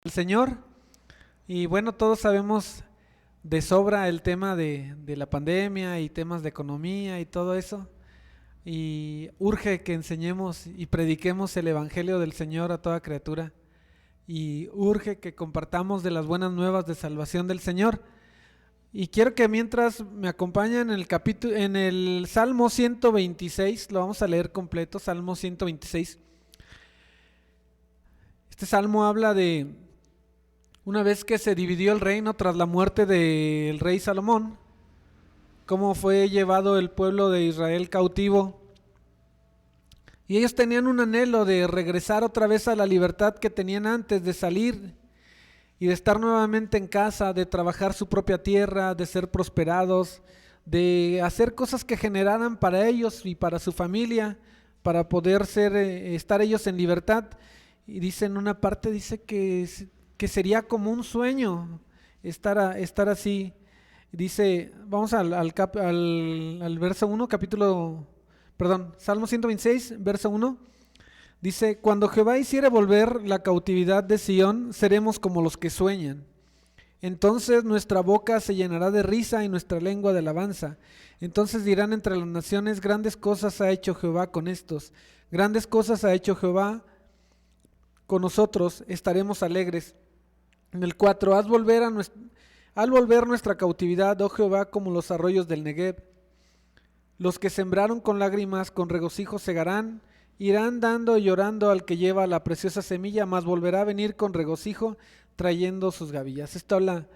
El Señor. Y bueno, todos sabemos de sobra el tema de la pandemia y temas de economía y todo eso. Y urge que enseñemos y prediquemos el Evangelio del Señor a toda criatura. Y urge que compartamos de las buenas nuevas de salvación del Señor. Y quiero que mientras me acompañen en el capítulo, en el Salmo 126, lo vamos a leer completo, Salmo 126. Este salmo habla de una vez que se dividió el reino tras la muerte del rey Salomón, cómo fue llevado el pueblo de Israel cautivo. Y ellos tenían un anhelo de regresar otra vez a la libertad que tenían antes, de salir y de estar nuevamente en casa, de trabajar su propia tierra, de ser prosperados, de hacer cosas que generaran para ellos y para su familia, para poder estar ellos en libertad. Y dice en una parte, dice que sería como un sueño estar así. Dice, vamos al verso 1, Salmo 126, verso 1. Dice, cuando Jehová hiciere volver la cautividad de Sión, seremos como los que sueñan. Entonces nuestra boca se llenará de risa y nuestra lengua de alabanza. Entonces dirán entre las naciones, grandes cosas ha hecho Jehová con estos. Grandes cosas ha hecho Jehová con nosotros, estaremos alegres. En el 4, al volver nuestra cautividad, oh Jehová, como los arroyos del Negev. Los que sembraron con lágrimas, con regocijo segarán, irán dando y llorando al que lleva la preciosa semilla, mas volverá a venir con regocijo trayendo sus gavillas. Esto habla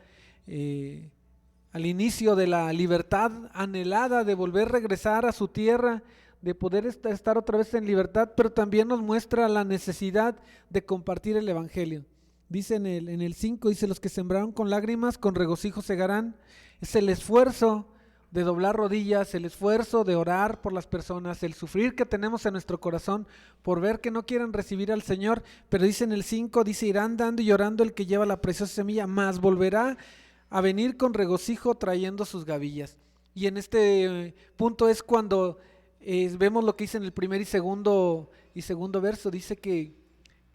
al inicio de la libertad anhelada de volver a regresar a su tierra, de poder estar otra vez en libertad, pero también nos muestra la necesidad de compartir el Evangelio. Dice en el 5, dice, los que sembraron con lágrimas, con regocijo segarán. Es el esfuerzo de doblar rodillas, el esfuerzo de orar por las personas, el sufrir que tenemos en nuestro corazón por ver que no quieren recibir al Señor, pero dice en el 5, dice, irán dando y llorando el que lleva la preciosa semilla, mas volverá a venir con regocijo trayendo sus gavillas. Y en este punto es cuando vemos lo que dice en el primer y segundo verso, dice que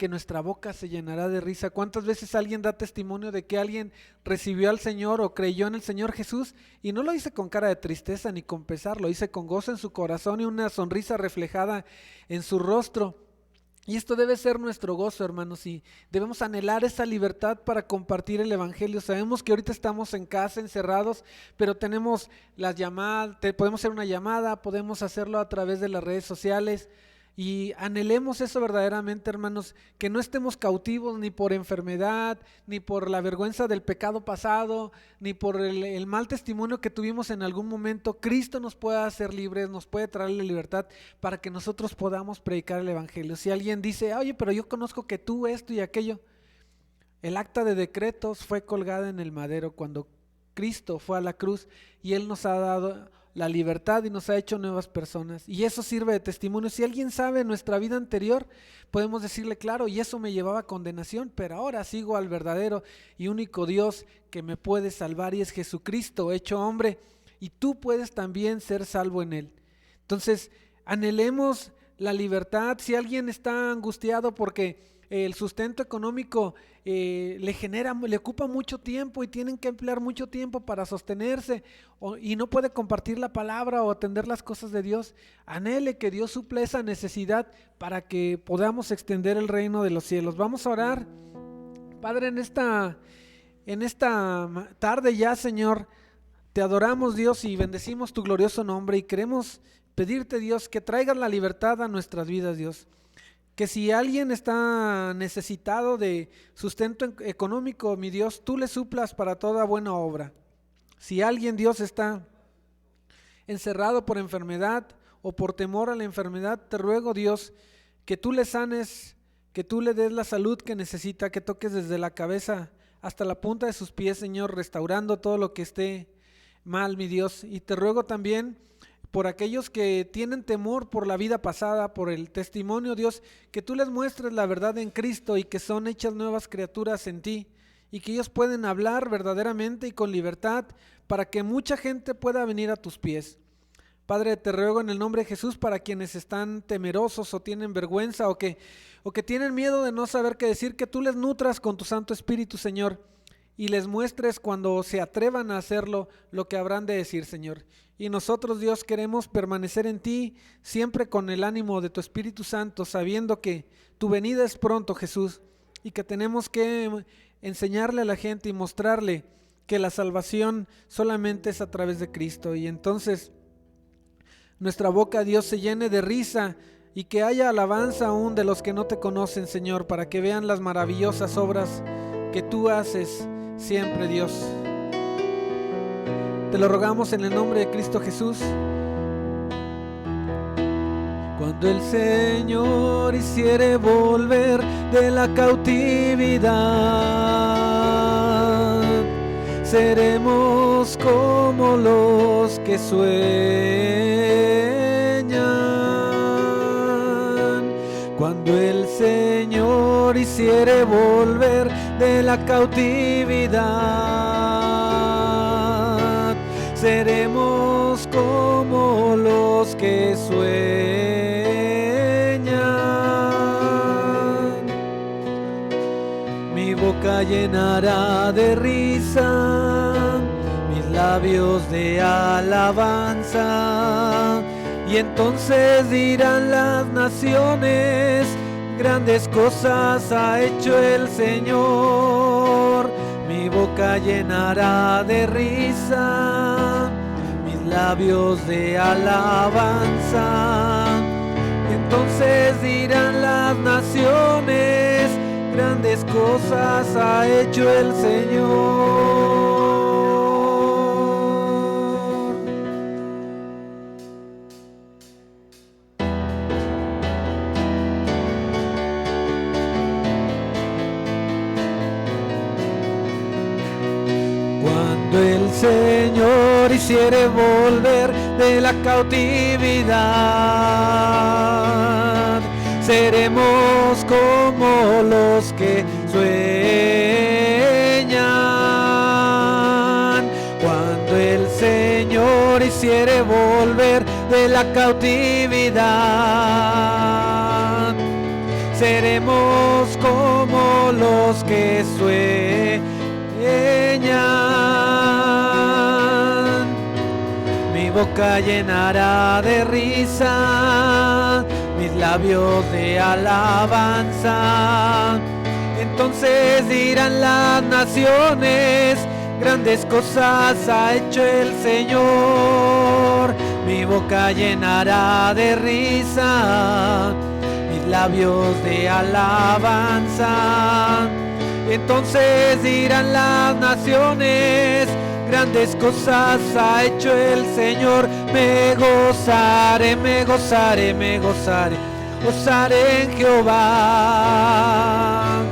nuestra boca se llenará de risa. ¿Cuántas veces alguien da testimonio de que alguien recibió al Señor o creyó en el Señor Jesús y no lo dice con cara de tristeza ni con pesar, lo dice con gozo en su corazón y una sonrisa reflejada en su rostro? Y esto debe ser nuestro gozo, hermanos, y debemos anhelar esa libertad para compartir el Evangelio. Sabemos que ahorita estamos en casa, encerrados, pero tenemos las llamadas, podemos hacer una llamada, podemos hacerlo a través de las redes sociales. Y anhelemos eso verdaderamente, hermanos, que no estemos cautivos ni por enfermedad, ni por la vergüenza del pecado pasado, ni por el mal testimonio que tuvimos en algún momento. Cristo nos puede hacer libres, nos puede traer la libertad para que nosotros podamos predicar el Evangelio. Si alguien dice, oye, pero yo conozco que tú esto y aquello, el acta de decretos fue colgada en el madero cuando Cristo fue a la cruz y Él nos ha dado la libertad y nos ha hecho nuevas personas, y eso sirve de testimonio. Si alguien sabe nuestra vida anterior, podemos decirle, claro, y eso me llevaba a condenación, pero ahora sigo al verdadero y único Dios que me puede salvar, y es Jesucristo hecho hombre, y tú puedes también ser salvo en Él. Entonces anhelemos la libertad. Si alguien está angustiado porque el sustento económico le ocupa mucho tiempo y tienen que emplear mucho tiempo para sostenerse, y no puede compartir la palabra o atender las cosas de Dios, anhele que Dios suple esa necesidad para que podamos extender el reino de los cielos. Vamos a orar. Padre, en esta tarde ya, Señor, te adoramos, Dios, y bendecimos tu glorioso nombre, y queremos pedirte, Dios, que traigas la libertad a nuestras vidas, Dios. Que si alguien está necesitado de sustento económico, mi Dios, tú le suplas para toda buena obra. Si alguien, Dios, está encerrado por enfermedad o por temor a la enfermedad, te ruego, Dios, que tú le sanes, que tú le des la salud que necesita, que toques desde la cabeza hasta la punta de sus pies, Señor, restaurando todo lo que esté mal, mi Dios. Y te ruego también por aquellos que tienen temor por la vida pasada, por el testimonio, Dios, que tú les muestres la verdad en Cristo y que son hechas nuevas criaturas en ti, y que ellos pueden hablar verdaderamente y con libertad para que mucha gente pueda venir a tus pies. Padre, te ruego en el nombre de Jesús para quienes están temerosos o tienen vergüenza o que tienen miedo de no saber qué decir, que tú les nutras con tu Santo Espíritu, Señor, y les muestres cuando se atrevan a hacerlo lo que habrán de decir, Señor. Y nosotros, Dios, queremos permanecer en ti siempre con el ánimo de tu Espíritu Santo, sabiendo que tu venida es pronto, Jesús, y que tenemos que enseñarle a la gente y mostrarle que la salvación solamente es a través de Cristo. Y entonces nuestra boca, Dios, se llene de risa y que haya alabanza aún de los que no te conocen, Señor, para que vean las maravillosas obras que tú haces siempre, Dios. Te lo rogamos en el nombre de Cristo Jesús. Cuando el Señor hiciere volver de la cautividad, seremos como los que sueñan. Cuando el Señor hiciere volver de la cautividad, seremos como los que sueñan. Mi boca llenará de risa, mis labios de alabanza, y entonces dirán las naciones: grandes cosas ha hecho el Señor. Mi boca llenará de risa, mis labios de alabanza. Entonces dirán las naciones: grandes cosas ha hecho el Señor. Cuando el Señor hiciere volver de la cautividad, seremos como los que sueñan. Cuando el Señor hiciere volver de la cautividad, seremos como los que sueñan. Mi boca llenará de risa, mis labios de alabanza. Entonces dirán las naciones: grandes cosas ha hecho el Señor. Mi boca llenará de risa, mis labios de alabanza. Entonces dirán las naciones: grandes cosas ha hecho el Señor. Me gozaré, me gozaré, me gozaré, gozaré en Jehová,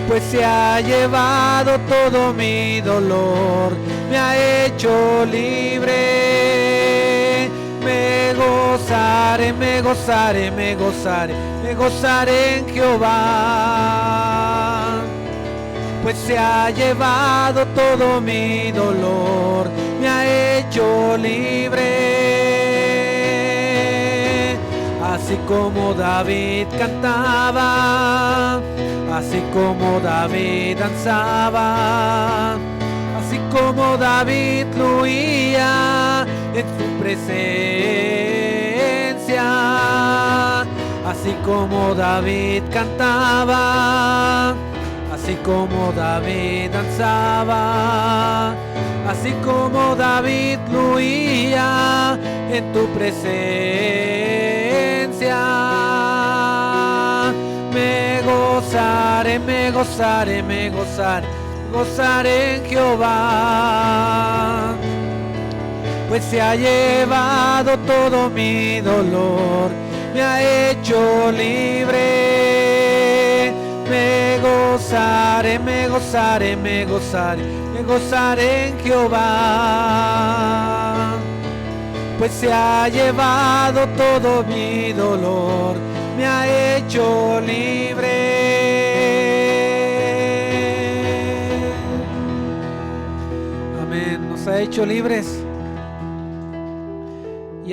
pues se ha llevado todo mi dolor, me ha hecho libre. Me gozaré, me gozaré, me gozaré, me gozaré en Jehová, pues se ha llevado todo mi dolor, me ha hecho libre. Así como David cantaba, así como David danzaba, así como David fluía en su presencia, así como David cantaba, así como David danzaba, así como David fluía en tu presencia. Me gozaré, me gozaré, me gozaré, gozaré en Jehová, pues se ha llevado todo mi dolor, me ha hecho libre. Me gozaré, me gozaré, me gozaré, me gozaré en Jehová, pues se ha llevado todo mi dolor, me ha hecho libre. Amén. Nos ha hecho libres. Y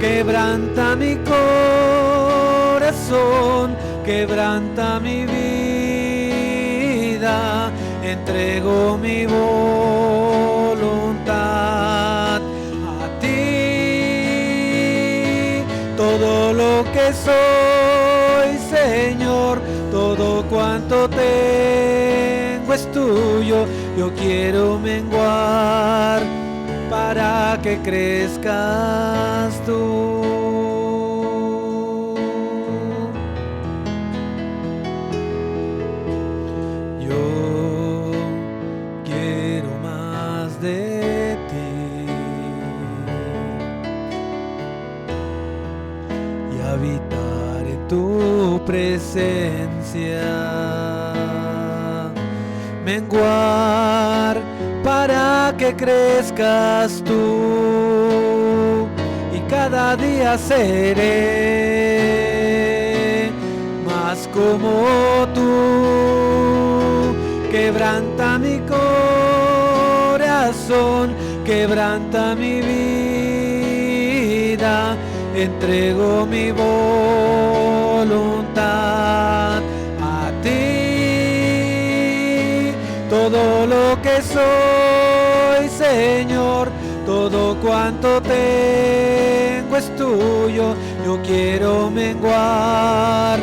Quebranta mi corazón, quebranta mi vida, entrego mi voluntad a ti. Todo lo que soy, Señor, todo cuanto tengo es tuyo. Yo quiero menguar para que crezcas tú. Yo quiero más de ti y habitar en tu presencia. Menguar para que crezcas tú y cada día seré más como tú. Quebranta mi corazón, quebranta mi vida, entrego mi voluntad a ti. Todo lo que soy, Señor, todo cuanto tengo es tuyo. Yo quiero menguar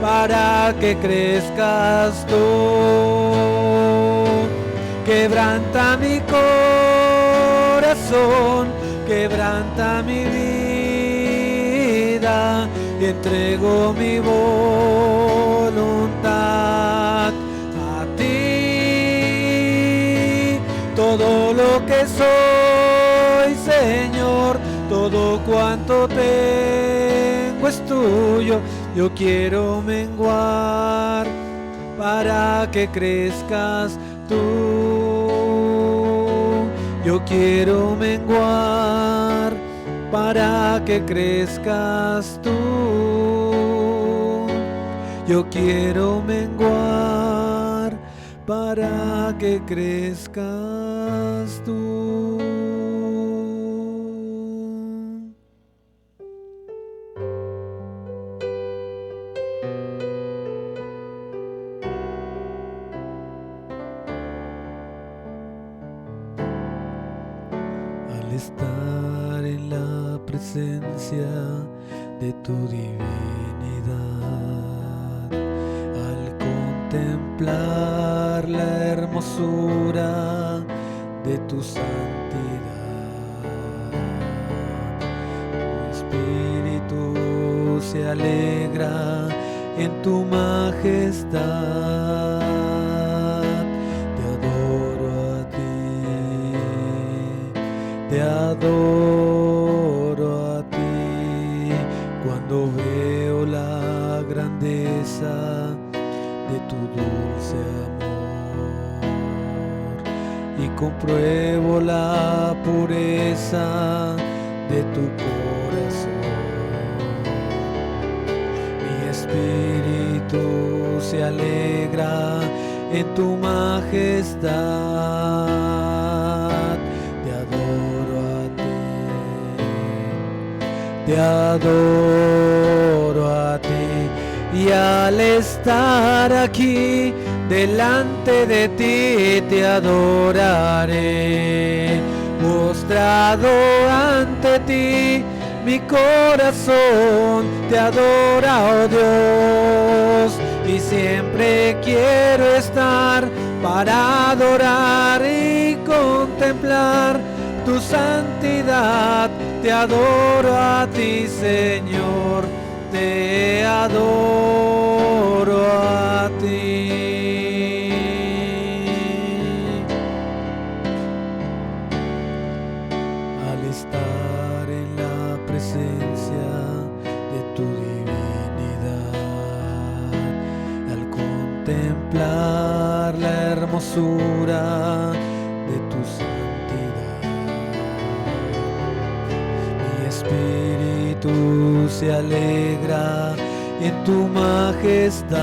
para que crezcas tú. Quebranta mi corazón, quebranta mi vida, y entrego mi voluntad a ti. Todo lo que soy, Señor, todo cuanto tengo es tuyo. Yo quiero menguar para que crezcas tú. Yo quiero menguar para que crezcas tú. Yo quiero menguar para que crezcas tú. Al estar en la presencia de tu divinidad, al contemplar la hermosura de tu santidad, tu espíritu se alegra en tu majestad. Te adoro a ti cuando veo la grandeza de tu dulce amor y compruebo la pureza de tu corazón. Mi espíritu se alegra en tu majestad. Te adoro a ti, y al estar aquí delante de ti te adoraré. Postrado ante ti mi corazón te adora, oh Dios, y siempre quiero estar para adorar y contemplar tu santidad. Te adoro a ti, Señor, te adoro a ti. Al estar en la presencia de tu divinidad, al contemplar la hermosura de tu santidad, espíritu se alegra en tu majestad.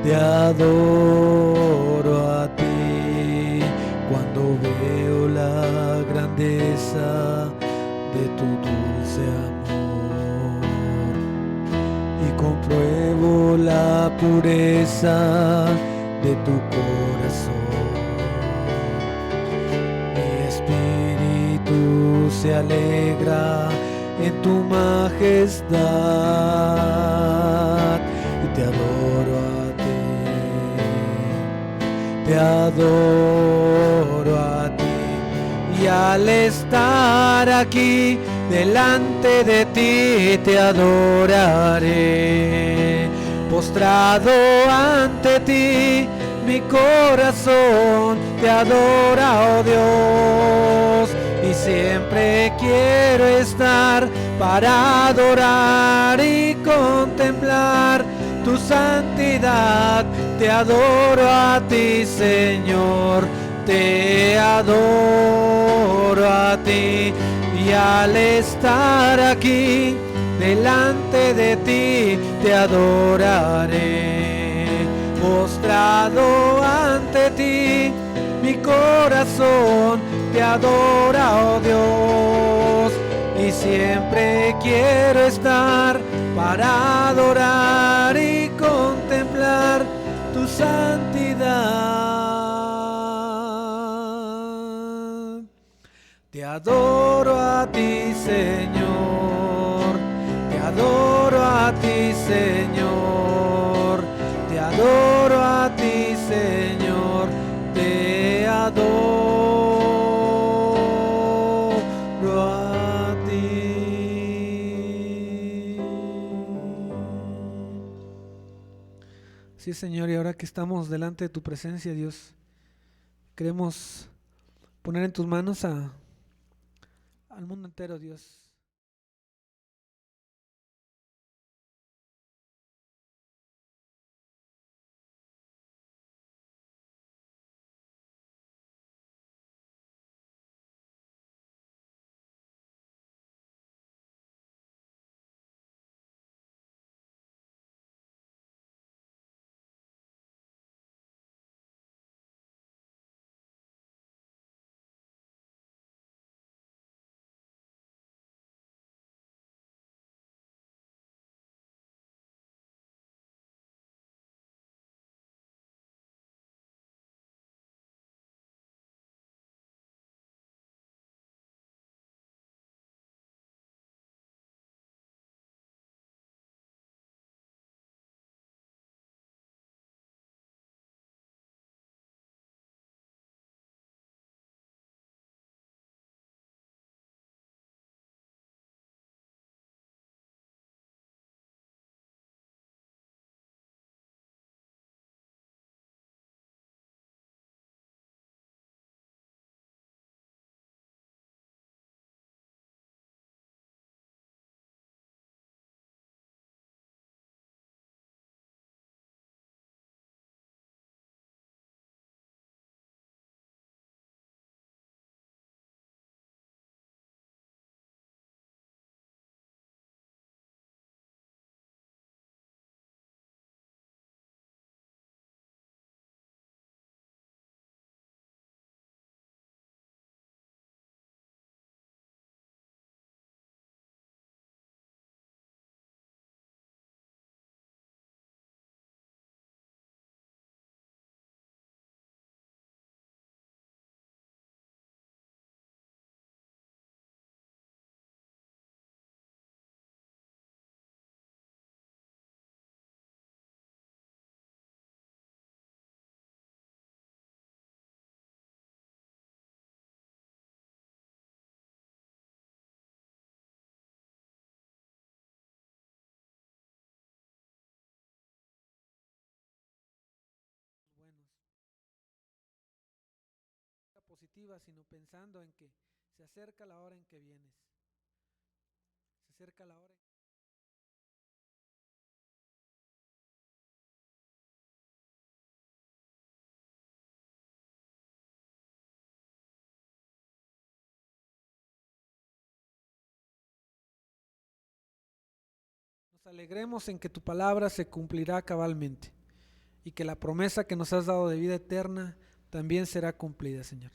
Te adoro a ti veo la grandeza de tu dulce amor y compruebo la pureza de tu corazón. Mi espíritu se alegra en tu majestad y te adoro a ti, te adoro a ti. Y al estar aquí delante de ti te adoraré. Postrado ante ti, mi corazón te adora, oh Dios. Y siempre quiero estar para adorar y contemplar tu santidad. Te adoro a ti, Señor, te adoro a ti. Y al estar aquí delante de ti te adoraré. Postrado ante ti, mi corazón te adora, oh Dios. Y siempre quiero estar para adorar y contemplar tu santidad. Te adoro a ti, Señor, te adoro a ti, Señor, te adoro a ti, Señor, te adoro a ti. Sí, Señor, y ahora que estamos delante de tu presencia, Dios, queremos poner en tus manos al mundo entero, Dios. Buenos. Positiva, sino pensando en que se acerca la hora en que vienes. Se acerca la hora en que nos alegremos en que tu palabra se cumplirá cabalmente y que la promesa que nos has dado de vida eterna también será cumplida, Señor.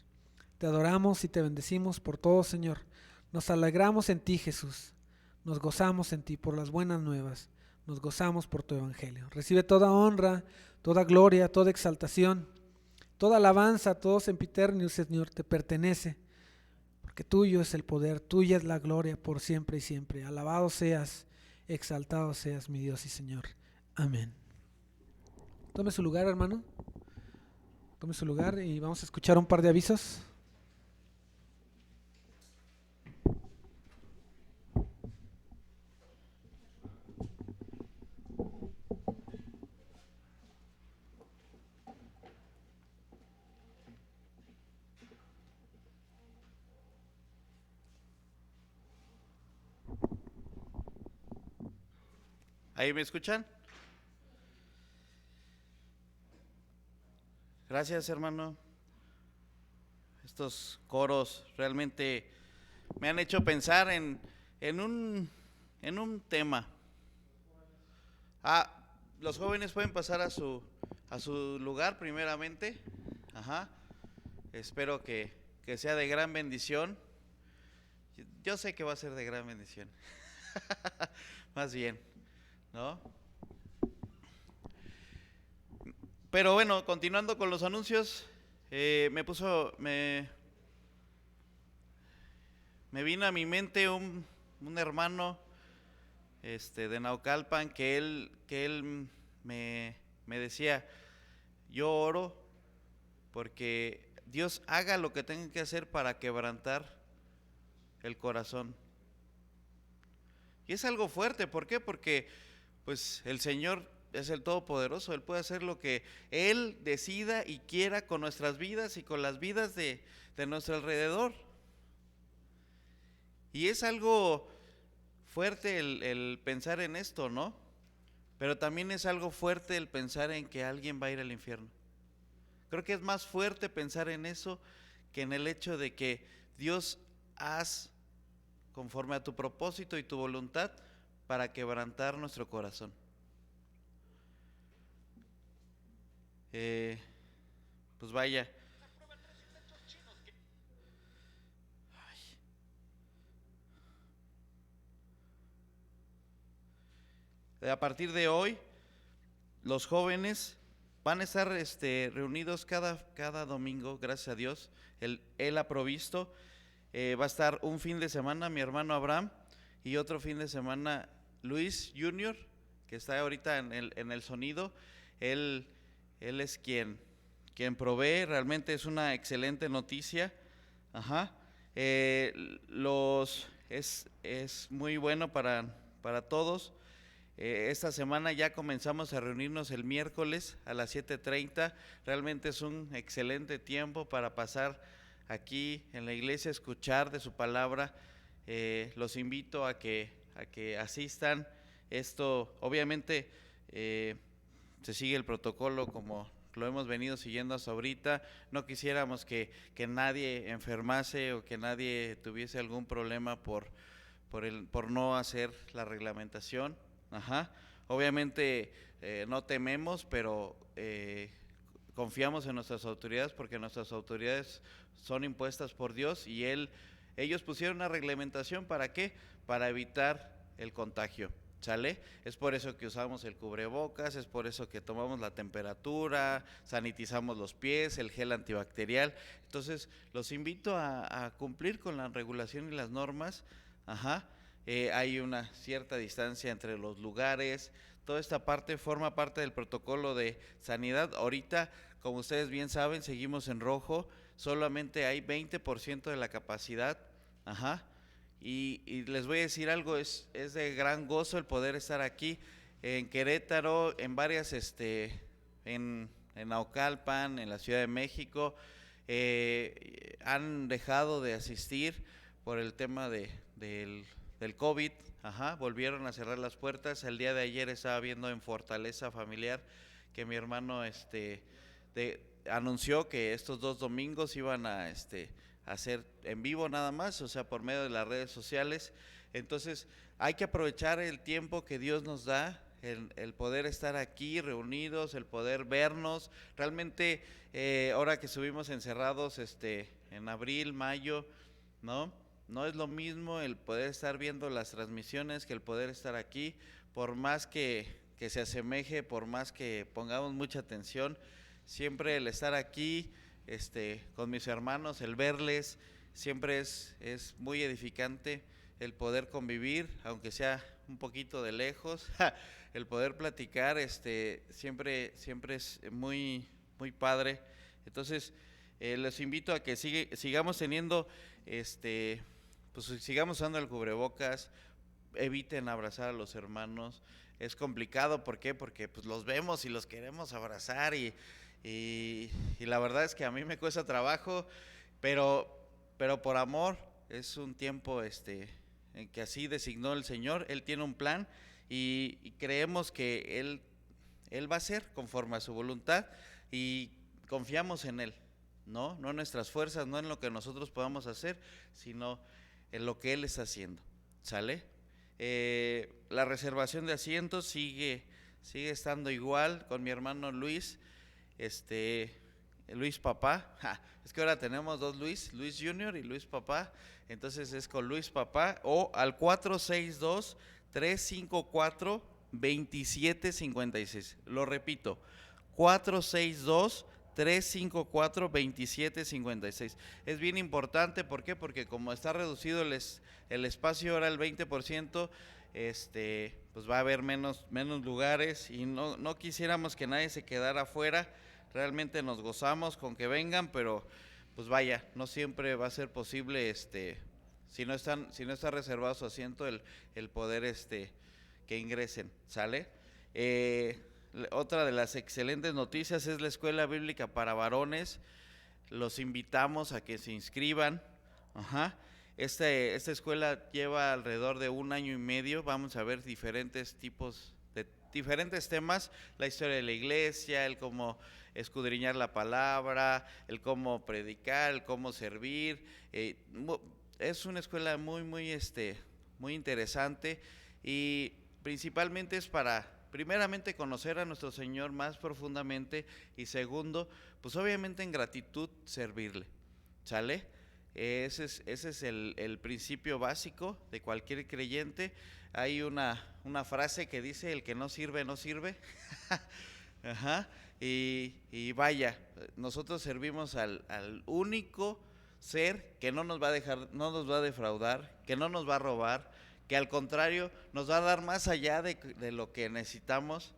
Te adoramos y te bendecimos por todo, Señor. Nos alegramos en ti, Jesús. Nos gozamos en ti por las buenas nuevas. Nos gozamos por tu evangelio. Recibe toda honra, toda gloria, toda exaltación, toda alabanza, todo sempiternio, Señor, te pertenece. Porque tuyo es el poder, tuya es la gloria por siempre y siempre. Alabado seas, exaltado seas, mi Dios y Señor. Amén. Tome su lugar, hermano. Tome su lugar y vamos a escuchar un par de avisos. ¿Ahí me escuchan? Gracias, hermano. Estos coros realmente me han hecho pensar en un tema. Los jóvenes pueden pasar a su lugar primeramente. Ajá. Espero que sea de gran bendición. Yo sé que va a ser de gran bendición. Más bien, ¿no? Pero bueno, continuando con los anuncios, me vino a mi mente un hermano de Naucalpan que él me decía: yo oro porque Dios haga lo que tenga que hacer para quebrantar el corazón. Y es algo fuerte, ¿por qué? Porque pues el Señor es el Todopoderoso, Él puede hacer lo que Él decida y quiera con nuestras vidas y con las vidas de nuestro alrededor. Y es algo fuerte el pensar en esto, ¿no? Pero también es algo fuerte el pensar en que alguien va a ir al infierno. Creo que es más fuerte pensar en eso que en el hecho de que Dios haz conforme a tu propósito y tu voluntad para quebrantar nuestro corazón. Pues vaya. A partir de hoy, los jóvenes van a estar reunidos cada domingo, gracias a Dios. Él ha provisto. Va a estar un fin de semana mi hermano Abraham y otro fin de semana Luis Junior, que está ahorita en el sonido. Él es quien provee, realmente es una excelente noticia. Ajá. Es muy bueno para todos. Esta semana ya comenzamos a reunirnos el miércoles a las 7:30. Realmente es un excelente tiempo para pasar aquí en la iglesia, escuchar de su palabra. Los invito a que asistan. Esto obviamente se sigue el protocolo como lo hemos venido siguiendo hasta ahorita. No quisiéramos que nadie enfermase o que nadie tuviese algún problema por no hacer la reglamentación. Ajá. Obviamente no tememos, pero confiamos en nuestras autoridades, porque nuestras autoridades son impuestas por Dios y ellos pusieron una reglamentación. ¿Para qué? Para evitar el contagio. ¿Sale? Es por eso que usamos el cubrebocas, es por eso que tomamos la temperatura, sanitizamos los pies, el gel antibacterial. Entonces los invito a cumplir con la regulación y las normas. Ajá. Hay una cierta distancia entre los lugares. Toda esta parte forma parte del protocolo de sanidad. Ahorita, como ustedes bien saben, seguimos en rojo. Solamente hay 20% de la capacidad. Ajá. Y les voy a decir algo, es de gran gozo el poder estar aquí en Querétaro, en varias, en Naucalpan, en la Ciudad de México. Han dejado de asistir por el tema del COVID. Ajá, volvieron a cerrar las puertas. El día de ayer estaba viendo en Fortaleza Familiar que mi hermano anunció que estos 2 domingos iban a hacer en vivo nada más, o sea, por medio de las redes sociales. Entonces hay que aprovechar el tiempo que Dios nos da, el poder estar aquí reunidos, el poder vernos. Realmente ahora que estuvimos encerrados en abril, mayo, ¿no? No es lo mismo el poder estar viendo las transmisiones que el poder estar aquí, por más que se asemeje, por más que pongamos mucha atención, siempre el estar aquí con mis hermanos, el verles, siempre es muy edificante el poder convivir, aunque sea un poquito de lejos, el poder platicar, siempre es muy, muy padre. Entonces, les invito a que sigamos teniendo, pues sigamos usando el cubrebocas, eviten abrazar a los hermanos. Es complicado, ¿por qué? Porque pues los vemos y los queremos abrazar y la verdad es que a mí me cuesta trabajo, pero por amor. Es un tiempo en que así designó el Señor. Él tiene un plan y creemos que Él va a hacer conforme a su voluntad y confiamos en Él, no en nuestras fuerzas, no en lo que nosotros podamos hacer, sino en lo que Él está haciendo. ¿Sale? La reservación de asientos sigue estando igual con mi hermano Luis, Luis Papá. Es que ahora tenemos dos Luis Junior y Luis Papá, entonces es con Luis Papá, o al 462-354-2756. Lo repito, 462-354-2756. Es bien importante, ¿por qué? Porque como está reducido el espacio ahora al 20%, pues va a haber menos lugares y no quisiéramos que nadie se quedara afuera. Realmente nos gozamos con que vengan, pero pues vaya, no siempre va a ser posible, si no está reservado su asiento, el poder que ingresen, ¿sale? Otra de las excelentes noticias es la escuela bíblica para varones. Los invitamos a que se inscriban. Esta escuela lleva alrededor de 1 año y medio. Vamos a ver diferentes temas, la historia de la iglesia, el cómo escudriñar la palabra, el cómo predicar, el cómo servir. Es una escuela muy, muy, muy interesante y principalmente es para, primeramente, conocer a nuestro Señor más profundamente y segundo, pues obviamente en gratitud servirle, ¿sale? Ese es el principio básico de cualquier creyente. Hay una frase que dice: el que no sirve, no sirve. Y vaya, nosotros servimos al único ser que no nos va a dejar, no nos va a defraudar, que no nos va a robar, que al contrario nos va a dar más allá de lo que necesitamos.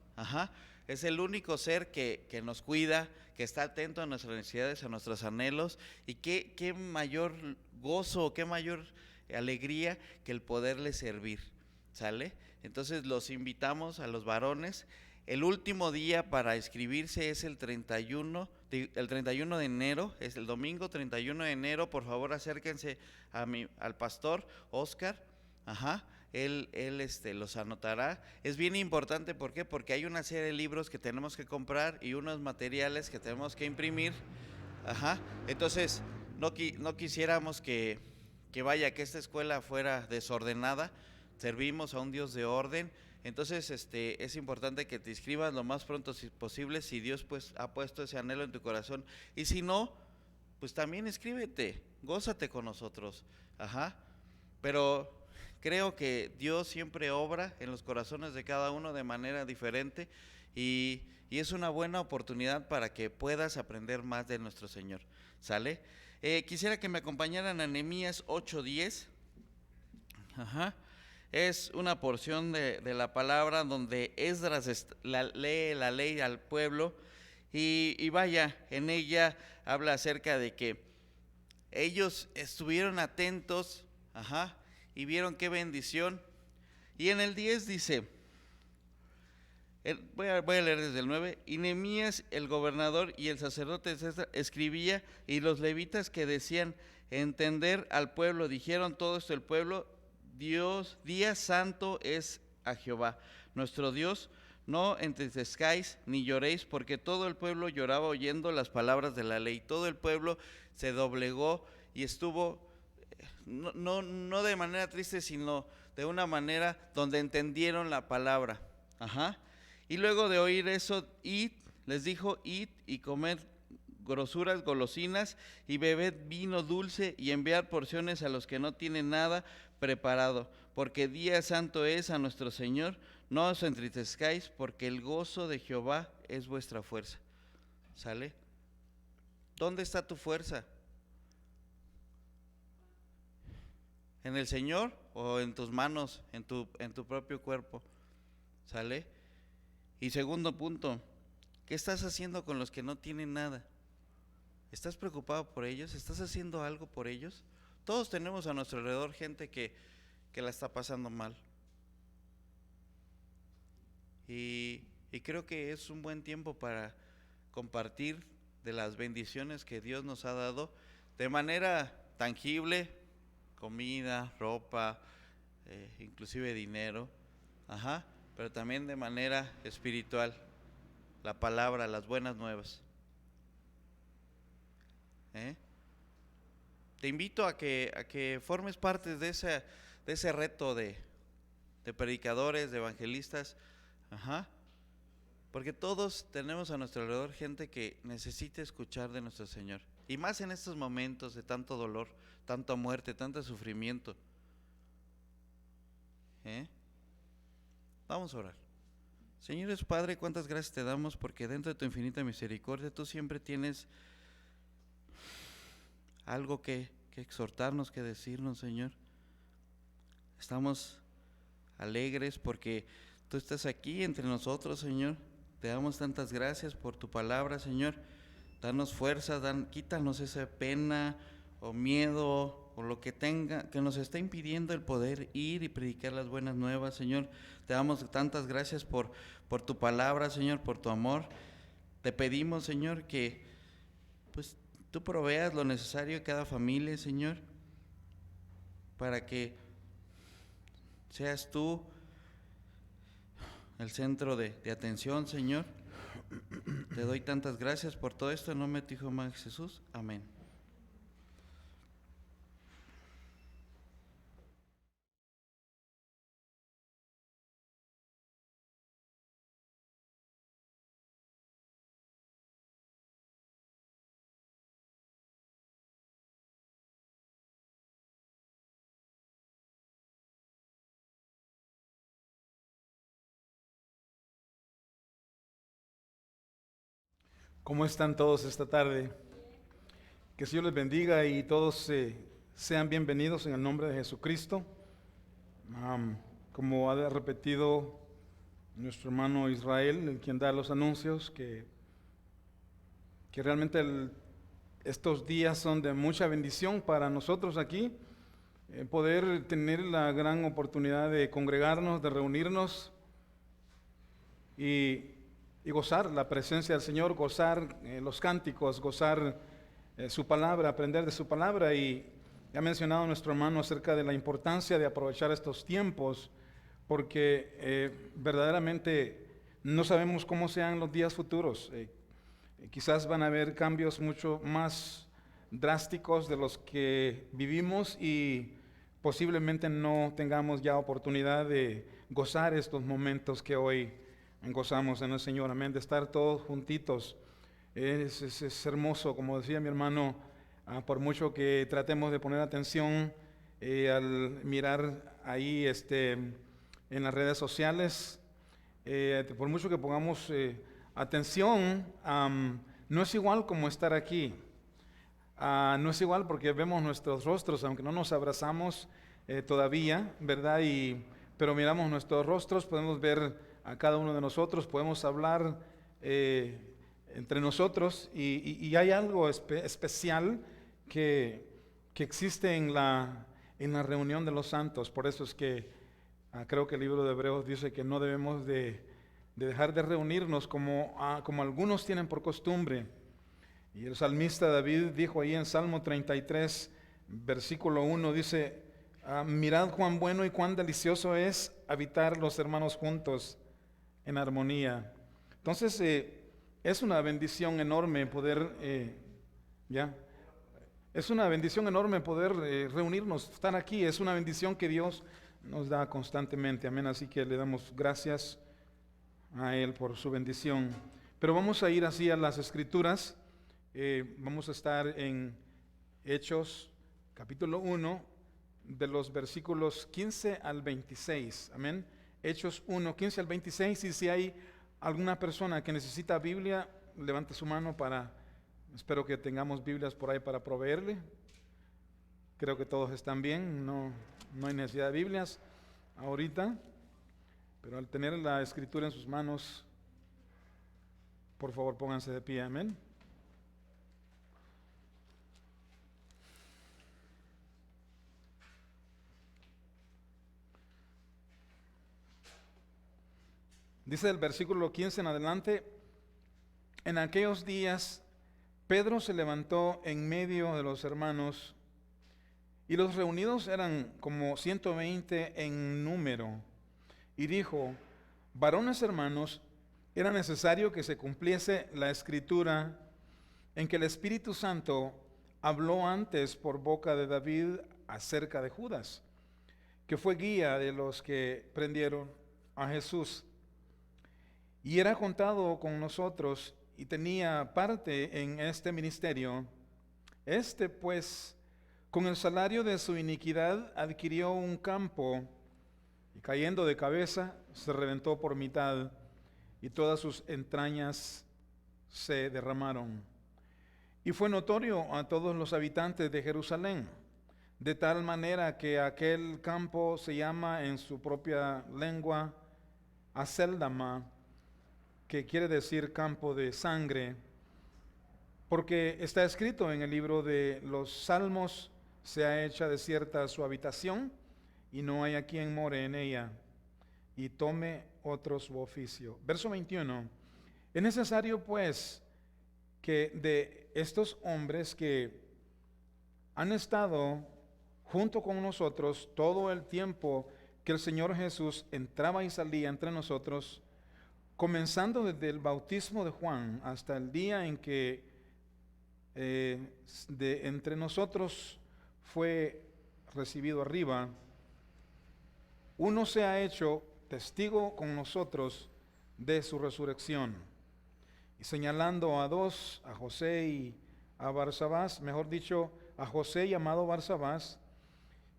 Es el único ser que nos cuida, que está atento a nuestras necesidades, a nuestros anhelos, y qué mayor gozo, qué mayor alegría que el poderle servir, ¿sale? Entonces los invitamos a los varones. El último día para inscribirse es el 31 de enero, es el domingo 31 de enero. Por favor, acérquense al pastor Oscar. Él los anotará. Es bien importante, ¿por qué? Porque hay una serie de libros que tenemos que comprar y unos materiales que tenemos que imprimir. Entonces, no quisiéramos que que esta escuela fuera desordenada. Servimos a un Dios de orden. Entonces, es importante que te inscribas lo más pronto posible, si Dios pues ha puesto ese anhelo en tu corazón. Y si no, pues también inscríbete, gózate con nosotros. Pero creo que Dios siempre obra en los corazones de cada uno de manera diferente y es una buena oportunidad para que puedas aprender más de nuestro Señor, ¿sale? Quisiera que me acompañaran a Nehemías 8:10. Es una porción de la palabra donde Esdras lee la ley al pueblo y vaya, en ella habla acerca de que ellos estuvieron atentos, y vieron qué bendición. Y en el 10 dice, voy a leer desde el 9, y Nehemías el gobernador y el sacerdote escribía, y los levitas que decían entender al pueblo, dijeron todo esto el pueblo: día santo es a Jehová, nuestro Dios, no entristezcáis ni lloréis, porque todo el pueblo lloraba oyendo las palabras de la ley. Todo el pueblo se doblegó y estuvo, no de manera triste, sino de una manera donde entendieron la palabra. Y luego de oír eso, les dijo: id y comed grosuras, golosinas, y bebed vino dulce, y enviad porciones a los que no tienen nada preparado, porque día santo es a nuestro Señor. No os entristezcáis, porque el gozo de Jehová es vuestra fuerza. ¿Sale? ¿Dónde está tu fuerza? ¿En el Señor o en tus manos, en tu propio cuerpo? ¿Sale? Y segundo punto, ¿qué estás haciendo con los que no tienen nada? ¿Estás preocupado por ellos? ¿Estás haciendo algo por ellos? Todos tenemos a nuestro alrededor gente que la está pasando mal. Y creo que es un buen tiempo para compartir de las bendiciones que Dios nos ha dado de manera tangible, comida, ropa, inclusive dinero, pero también de manera espiritual, la palabra, las buenas nuevas. Te invito a que formes parte de ese reto de predicadores, de evangelistas, porque todos tenemos a nuestro alrededor gente que necesita escuchar de nuestro Señor, y más en estos momentos de tanto dolor, tanta muerte, tanto sufrimiento. Vamos a orar. Señor Padre, cuántas gracias te damos, porque dentro de tu infinita misericordia tú siempre tienes algo que exhortarnos, que decirnos, Señor. Estamos alegres porque tú estás aquí entre nosotros, Señor. Te damos tantas gracias por tu palabra, Señor. Danos fuerza, quítanos esa pena o miedo o lo que tenga, que nos está impidiendo el poder ir y predicar las buenas nuevas, Señor. Te damos tantas gracias por tu palabra, Señor, por tu amor. Te pedimos, Señor, que pues tú proveas lo necesario a cada familia, Señor, para que seas tú el centro de atención, Señor. Te doy tantas gracias por todo esto en nombre de tu Hijo amado Jesús. Amén. ¿Cómo están todos esta tarde? Que el Señor les bendiga y todos sean bienvenidos en el nombre de Jesucristo. Como ha repetido nuestro hermano Israel, el quien da los anuncios, que realmente estos días son de mucha bendición para nosotros aquí, poder tener la gran oportunidad de congregarnos, de reunirnos y gozar la presencia del Señor, gozar los cánticos, gozar su palabra, aprender de su palabra. Y ha mencionado nuestro hermano acerca de la importancia de aprovechar estos tiempos, porque verdaderamente no sabemos cómo sean los días futuros. Quizás van a haber cambios mucho más drásticos de los que vivimos y posiblemente no tengamos ya oportunidad de gozar estos momentos que hoy gozamos en el Señor. Amén, de estar todos juntitos. Es hermoso, como decía mi hermano, por mucho que tratemos de poner atención al mirar ahí en las redes sociales, por mucho que pongamos atención, no es igual como estar aquí. No es igual porque vemos nuestros rostros, aunque no nos abrazamos todavía, ¿verdad? Pero miramos nuestros rostros, podemos ver a cada uno de nosotros, podemos hablar entre nosotros y hay algo especial que existe en la reunión de los santos. Por eso es que creo que el libro de Hebreos dice que no debemos de dejar de reunirnos como algunos tienen por costumbre. Y el salmista David dijo ahí en Salmo 33, versículo 1, dice: mirad cuán bueno y cuán delicioso es habitar los hermanos juntos en armonía. Entonces es una bendición enorme poder es una bendición enorme poder reunirnos, estar aquí. Es una bendición que Dios nos da constantemente. Amén. Así que le damos gracias a Él por su bendición. Pero vamos a ir así a las Escrituras Vamos a estar en Hechos capítulo 1 de los versículos 15 al 26. Amén. Hechos 1, 15 al 26. Y si hay alguna persona que necesita Biblia, levante su mano espero que tengamos Biblias por ahí para proveerle. Creo que todos están bien, no hay necesidad de Biblias ahorita, pero al tener la escritura en sus manos, por favor pónganse de pie, amén. Dice el versículo 15 en adelante: en aquellos días Pedro se levantó en medio de los hermanos, y los reunidos eran como 120 en número, y dijo: varones hermanos, era necesario que se cumpliese la escritura en que el Espíritu Santo habló antes por boca de David acerca de Judas, que fue guía de los que prendieron a Jesús, y era contado con nosotros y tenía parte en este ministerio. Este pues, con el salario de su iniquidad, adquirió un campo, y cayendo de cabeza, se reventó por mitad, y todas sus entrañas se derramaron. Y fue notorio a todos los habitantes de Jerusalén, de tal manera que aquel campo se llama en su propia lengua Aceldama, que quiere decir campo de sangre, porque está escrito en el libro de los Salmos: sea hecha desierta su habitación, y no haya quien more en ella, y tome otro su oficio. Verso 21. Es necesario pues que de estos hombres que han estado junto con nosotros todo el tiempo que el Señor Jesús entraba y salía entre nosotros, comenzando desde el bautismo de Juan hasta el día en que de entre nosotros fue recibido arriba, uno se ha hecho testigo con nosotros de su resurrección. Y señalando a dos, a José y a Barsabás, mejor dicho, a José llamado Barsabás,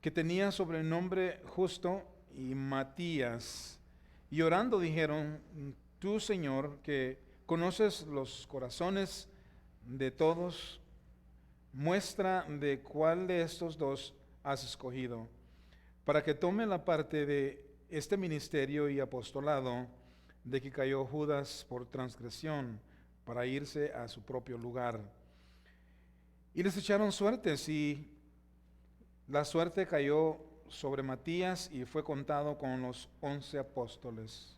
que tenía sobrenombre Justo, y Matías, y orando dijeron: tú, Señor, que conoces los corazones de todos, muestra de cuál de estos dos has escogido, para que tome la parte de este ministerio y apostolado de que cayó Judas por transgresión, para irse a su propio lugar. Y les echaron suertes, y la suerte cayó sobre Matías, y fue contado con los 11 apóstoles.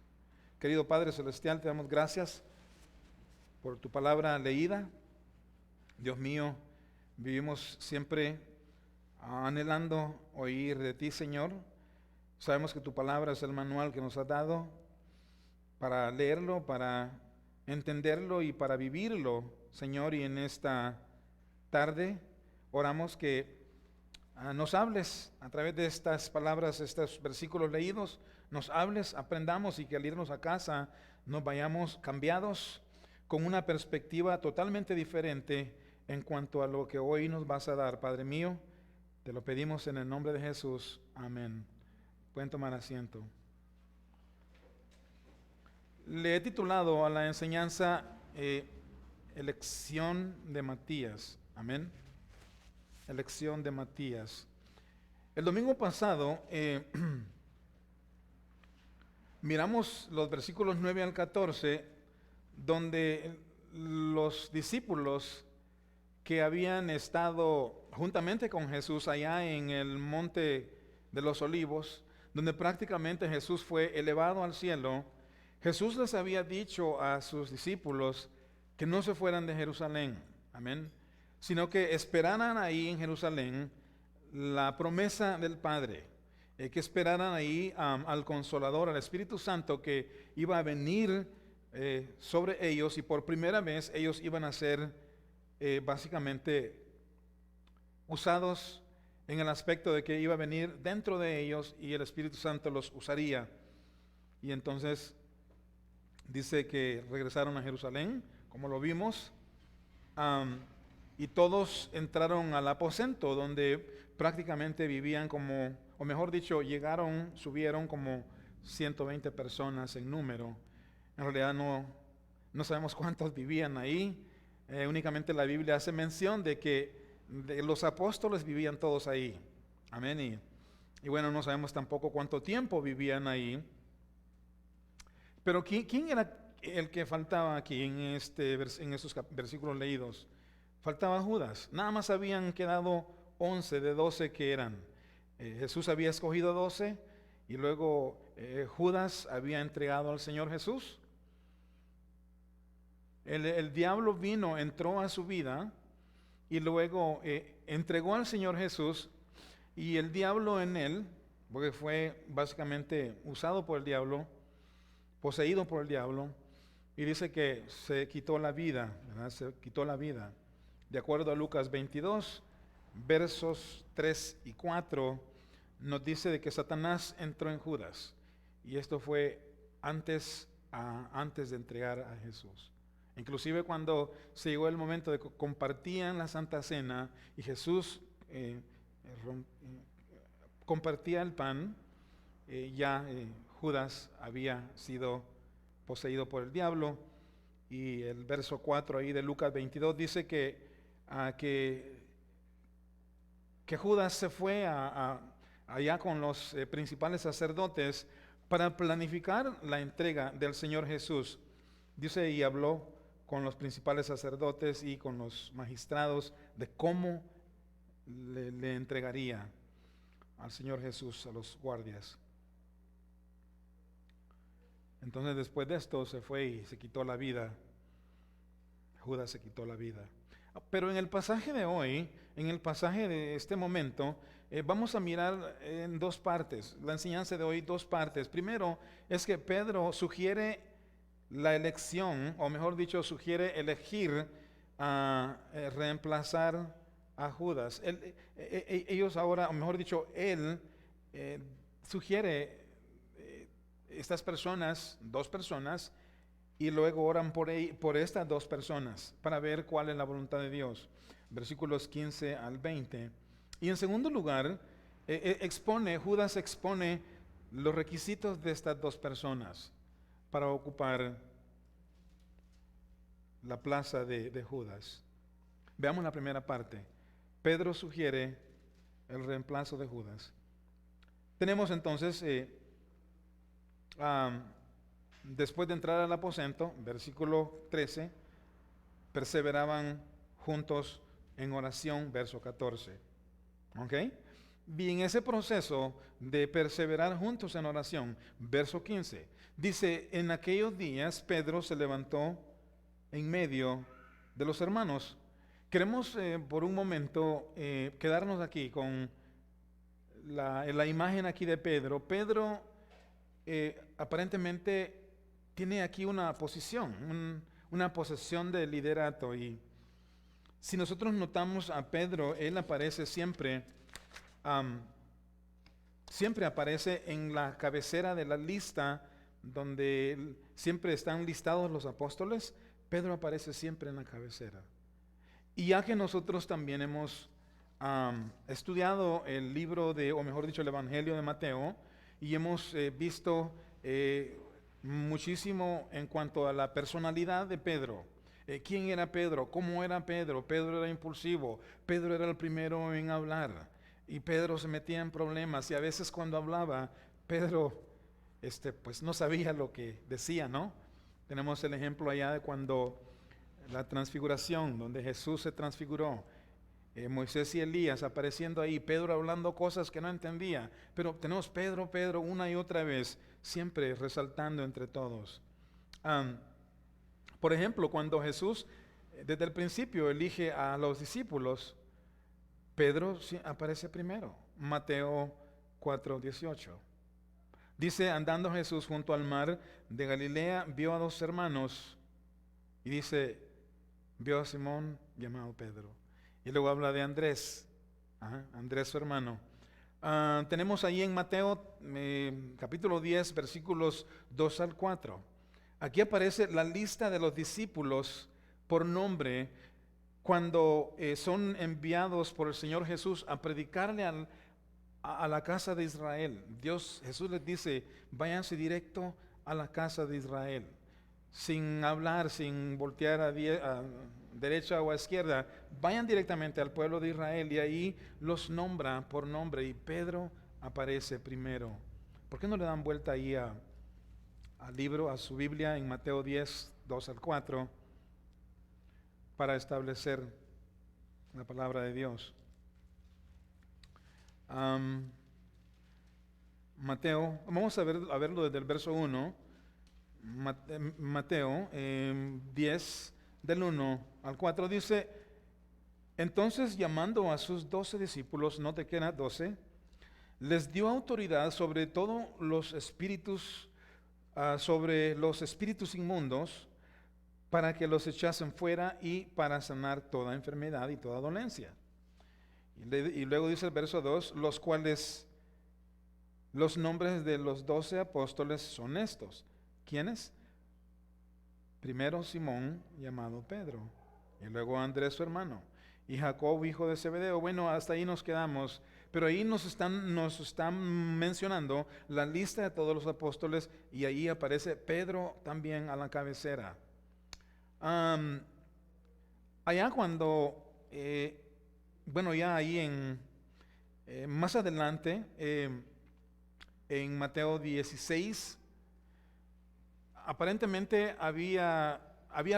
Querido Padre Celestial, te damos gracias por tu palabra leída. Dios mío, vivimos siempre anhelando oír de ti, Señor. Sabemos que tu palabra es el manual que nos has dado para leerlo, para entenderlo y para vivirlo, Señor. Y en esta tarde oramos que nos hables a través de estas palabras, estos versículos leídos, nos hables, aprendamos, y que al irnos a casa nos vayamos cambiados con una perspectiva totalmente diferente en cuanto a lo que hoy nos vas a dar, Padre mío. Te lo pedimos en el nombre de Jesús. Amén. Pueden tomar asiento. Le he titulado a la enseñanza Elección de Matías. Amén. Elección de Matías. El domingo pasado miramos los versículos 9 al 14, donde los discípulos que habían estado juntamente con Jesús allá en el monte de los Olivos, donde prácticamente Jesús fue elevado al cielo, Jesús les había dicho a sus discípulos que no se fueran de Jerusalén, amén, sino que esperaran ahí en Jerusalén la promesa del Padre, que esperaran ahí al Consolador, al Espíritu Santo, que iba a venir sobre ellos, y por primera vez ellos iban a ser básicamente usados en el aspecto de que iba a venir dentro de ellos y el Espíritu Santo los usaría. Y entonces dice que regresaron a Jerusalén, como lo vimos, y todos entraron al aposento donde prácticamente vivían como, o mejor dicho, subieron como 120 personas en número. En realidad no sabemos cuántos vivían ahí. Únicamente la Biblia hace mención de que los apóstoles vivían todos ahí. Amén. Y bueno, no sabemos tampoco cuánto tiempo vivían ahí. Pero ¿quién era el que faltaba aquí en esos versículos leídos? Faltaba Judas. Nada más habían quedado 11 de 12 que eran. Jesús había escogido 12 y luego Judas había entregado al Señor Jesús. El diablo entró a su vida y luego entregó al Señor Jesús, y el diablo en él, porque fue básicamente usado por el diablo, poseído por el diablo, y dice que se quitó la vida, ¿verdad? Se quitó la vida. De acuerdo a Lucas 22, versos 3 y 4, nos dice de que Satanás entró en Judas, y esto fue antes de entregar a Jesús. Inclusive cuando se llegó el momento de que compartían la Santa Cena y Jesús compartía el pan, Judas había sido poseído por el diablo. Y el verso 4 ahí de Lucas 22 dice que Judas se fue allá con los principales sacerdotes para planificar la entrega del Señor Jesús. Dice, y habló con los principales sacerdotes y con los magistrados de cómo le entregaría al Señor Jesús a los guardias. Entonces después de esto se fue y se quitó la vida. Judas se quitó la vida. Pero en el pasaje de hoy, en el pasaje de este momento, vamos a mirar en dos partes. La enseñanza de hoy, dos partes. Primero es que Pedro sugiere la elección, o mejor dicho, sugiere elegir reemplazar a Judas. Ellos ahora, o mejor dicho, él sugiere estas personas, dos personas, y luego oran por estas dos personas para ver cuál es la voluntad de Dios. Versículos 15 al 20. Y en segundo lugar, Judas expone los requisitos de estas dos personas para ocupar la plaza de Judas. Veamos la primera parte. Pedro sugiere el reemplazo de Judas. Tenemos entonces, después de entrar al aposento, versículo 13, perseveraban juntos en oración, verso 14. ¿Ok? Y en ese proceso de perseverar juntos en oración, verso 15, dice, en aquellos días Pedro se levantó en medio de los hermanos. Queremos por un momento quedarnos aquí con la imagen aquí de Pedro. Pedro aparentemente tiene aquí una posición, una posesión de liderato, y si nosotros notamos a Pedro, él aparece siempre aparece en la cabecera de la lista donde siempre están listados los apóstoles. Pedro aparece siempre en la cabecera. Y ya que nosotros también hemos estudiado el libro o mejor dicho, el Evangelio de Mateo, y hemos visto muchísimo en cuanto a la personalidad de Pedro. ¿Quién era Pedro? ¿Cómo era Pedro? Pedro era impulsivo. Pedro era el primero en hablar. Y Pedro se metía en problemas. Y a veces cuando hablaba, Pedro pues no sabía lo que decía, ¿no? Tenemos el ejemplo allá de cuando la transfiguración, donde Jesús se transfiguró. Moisés y Elías apareciendo ahí, Pedro hablando cosas que no entendía, pero tenemos Pedro una y otra vez, siempre resaltando entre todos. Por ejemplo, cuando Jesús desde el principio elige a los discípulos, Pedro aparece primero. Mateo 4:18. Dice, andando Jesús junto al mar de Galilea, vio a dos hermanos, y dice, vio a Simón llamado Pedro. Y luego habla de Andrés, Andrés su hermano. Tenemos ahí en Mateo capítulo 10, versículos 2 al 4. Aquí aparece la lista de los discípulos por nombre, cuando son enviados por el Señor Jesús a predicarle a la casa de Israel. Jesús les dice, váyanse directo a la casa de Israel, sin hablar, sin voltear a derecha o a izquierda. Vayan directamente al pueblo de Israel y ahí los nombra por nombre y Pedro aparece primero. ¿Por qué no le dan vuelta ahí al libro, a su Biblia, en Mateo 10, 2 al 4, para establecer la palabra de Dios? Mateo, vamos a verlo desde el verso 1. Mateo 10, del 1 al 4, dice: entonces, llamando a sus 12 discípulos, note que eran 12, les dio autoridad sobre todos los espíritus, sobre los espíritus inmundos, para que los echasen fuera y para sanar toda enfermedad y toda dolencia. Y luego dice el verso 2, los cuales, los nombres de los 12 apóstoles son estos. ¿Quiénes? Primero Simón, llamado Pedro, y luego Andrés su hermano, y Jacob, hijo de Zebedeo. Bueno, hasta ahí nos quedamos, pero ahí nos están mencionando la lista de todos los apóstoles, y ahí aparece Pedro también a la cabecera. Allá cuando, ya ahí más adelante, en Mateo 16, aparentemente había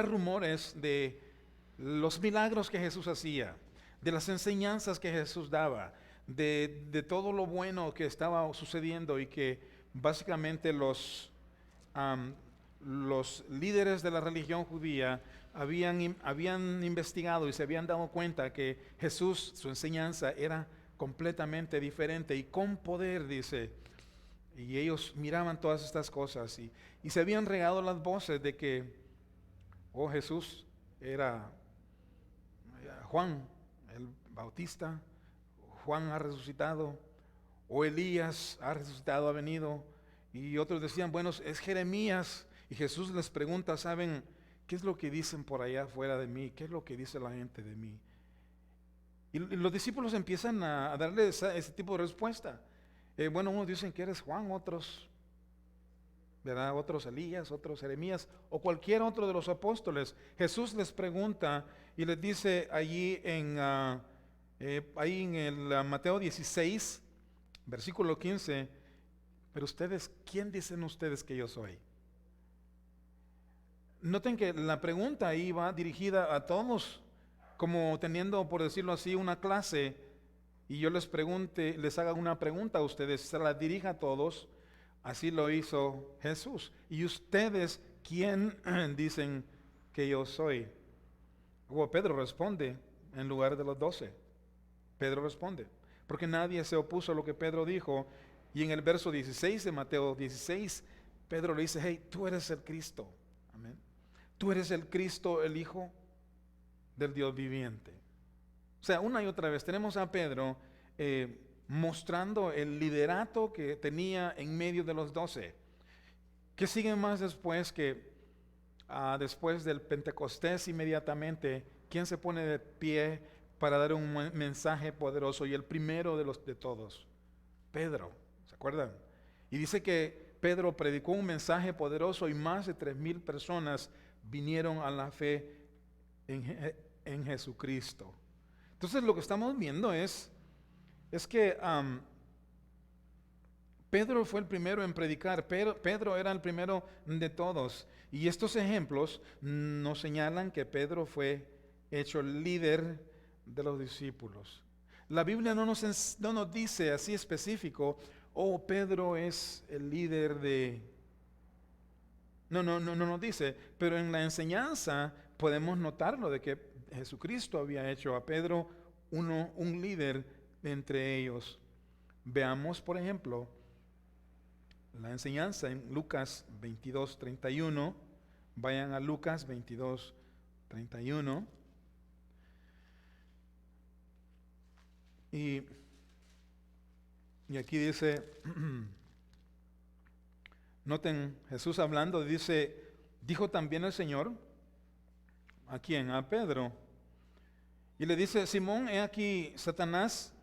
rumores de los milagros que Jesús hacía, de las enseñanzas que Jesús daba, de todo lo bueno que estaba sucediendo, y que básicamente los líderes de la religión judía habían investigado y se habían dado cuenta que Jesús, su enseñanza era completamente diferente y con poder, dice. Y ellos miraban todas estas cosas y se habían regado las voces de que, Jesús era Juan el Bautista, Juan ha resucitado, o Elías ha resucitado, ha venido. Y otros decían, bueno, es Jeremías. Y Jesús les pregunta, ¿saben qué es lo que dicen por allá afuera de mí? ¿Qué es lo que dice la gente de mí? Y los discípulos empiezan a darle ese tipo de respuesta. Unos dicen que eres Juan, otros, ¿verdad? Otros Elías, otros Jeremías, o cualquier otro de los apóstoles. Jesús les pregunta y les dice allí en el Mateo 16, versículo 15, pero ustedes, ¿quién dicen ustedes que yo soy? Noten que la pregunta ahí va dirigida a todos, como teniendo, por decirlo así, una clase, y yo les haga una pregunta a ustedes, se la dirija a todos. Así lo hizo Jesús. ¿Y ustedes quién dicen que yo soy? Pedro responde en lugar de los 12. Pedro responde, porque nadie se opuso a lo que Pedro dijo. Y en el verso 16 de Mateo 16, Pedro le dice, hey, tú eres el Cristo. Amén. Tú eres el Cristo, el Hijo del Dios viviente. O sea, una y otra vez tenemos a Pedro mostrando el liderato que tenía en medio de los 12. ¿Qué sigue más después después del Pentecostés? Inmediatamente, ¿quién se pone de pie para dar un mensaje poderoso? Y el primero de todos, Pedro, ¿se acuerdan? Y dice que Pedro predicó un mensaje poderoso y más de 3,000 personas vinieron a la fe en Jesucristo. Entonces lo que estamos viendo es que Pedro fue el primero en predicar. Pedro era el primero de todos. Y estos ejemplos nos señalan que Pedro fue hecho líder de los discípulos. La Biblia no nos dice así específico, Pedro es el líder de... No nos dice, pero en la enseñanza podemos notarlo de que Jesucristo había hecho a Pedro un líder entre ellos. Veamos, por ejemplo, la enseñanza en Lucas 22:31. Vayan a Lucas 22:31. Y aquí dice, noten, Jesús hablando, dijo también el Señor, ¿a quién? A Pedro. Y le dice, Simón, he aquí, Satanás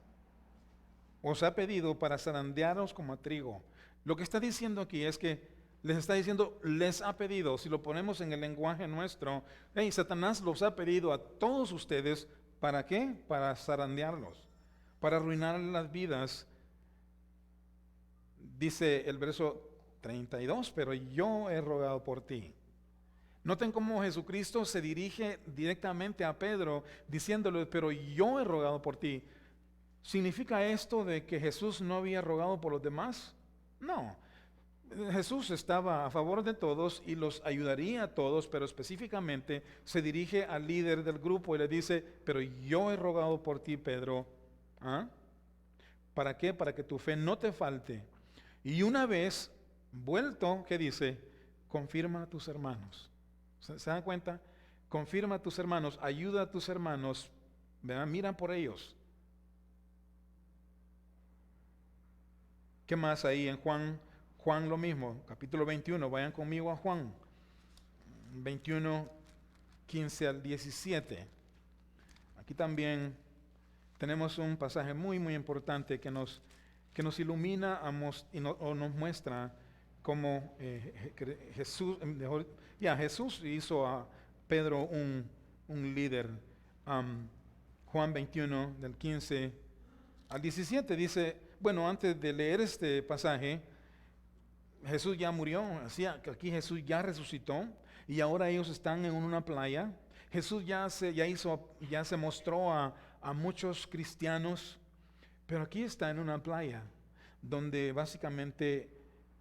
os ha pedido para zarandearos como a trigo. Lo que está diciendo aquí es que les está diciendo, les ha pedido, si lo ponemos en el lenguaje nuestro, hey, Satanás los ha pedido a todos ustedes, ¿para qué? Para zarandearlos, para arruinar las vidas. Dice el verso 32, pero yo he rogado por ti. Noten cómo Jesucristo se dirige directamente a Pedro diciéndole, pero yo he rogado por ti. ¿Significa esto de que Jesús no había rogado por los demás? No. Jesús estaba a favor de todos y los ayudaría a todos, pero específicamente se dirige al líder del grupo y le dice, pero yo he rogado por ti, Pedro. ¿Ah? ¿Para qué? Para que tu fe no te falte. Y una vez vuelto, ¿qué dice? Confirma a tus hermanos. ¿Se dan cuenta? Confirma a tus hermanos, ayuda a tus hermanos, ¿verdad? Mira por ellos. ¿Qué más ahí en Juan? Juan lo mismo, capítulo 21, vayan conmigo a Juan 21, 15 al 17. Aquí también tenemos un pasaje muy, muy importante que nos ilumina o nos muestra cómo Jesús hizo a Pedro un líder. Juan 21, del 15 al 17, dice, bueno, antes de leer este pasaje, Jesús ya murió, aquí Jesús ya resucitó y ahora ellos están en una playa. Jesús ya se mostró a muchos cristianos, pero aquí está en una playa donde básicamente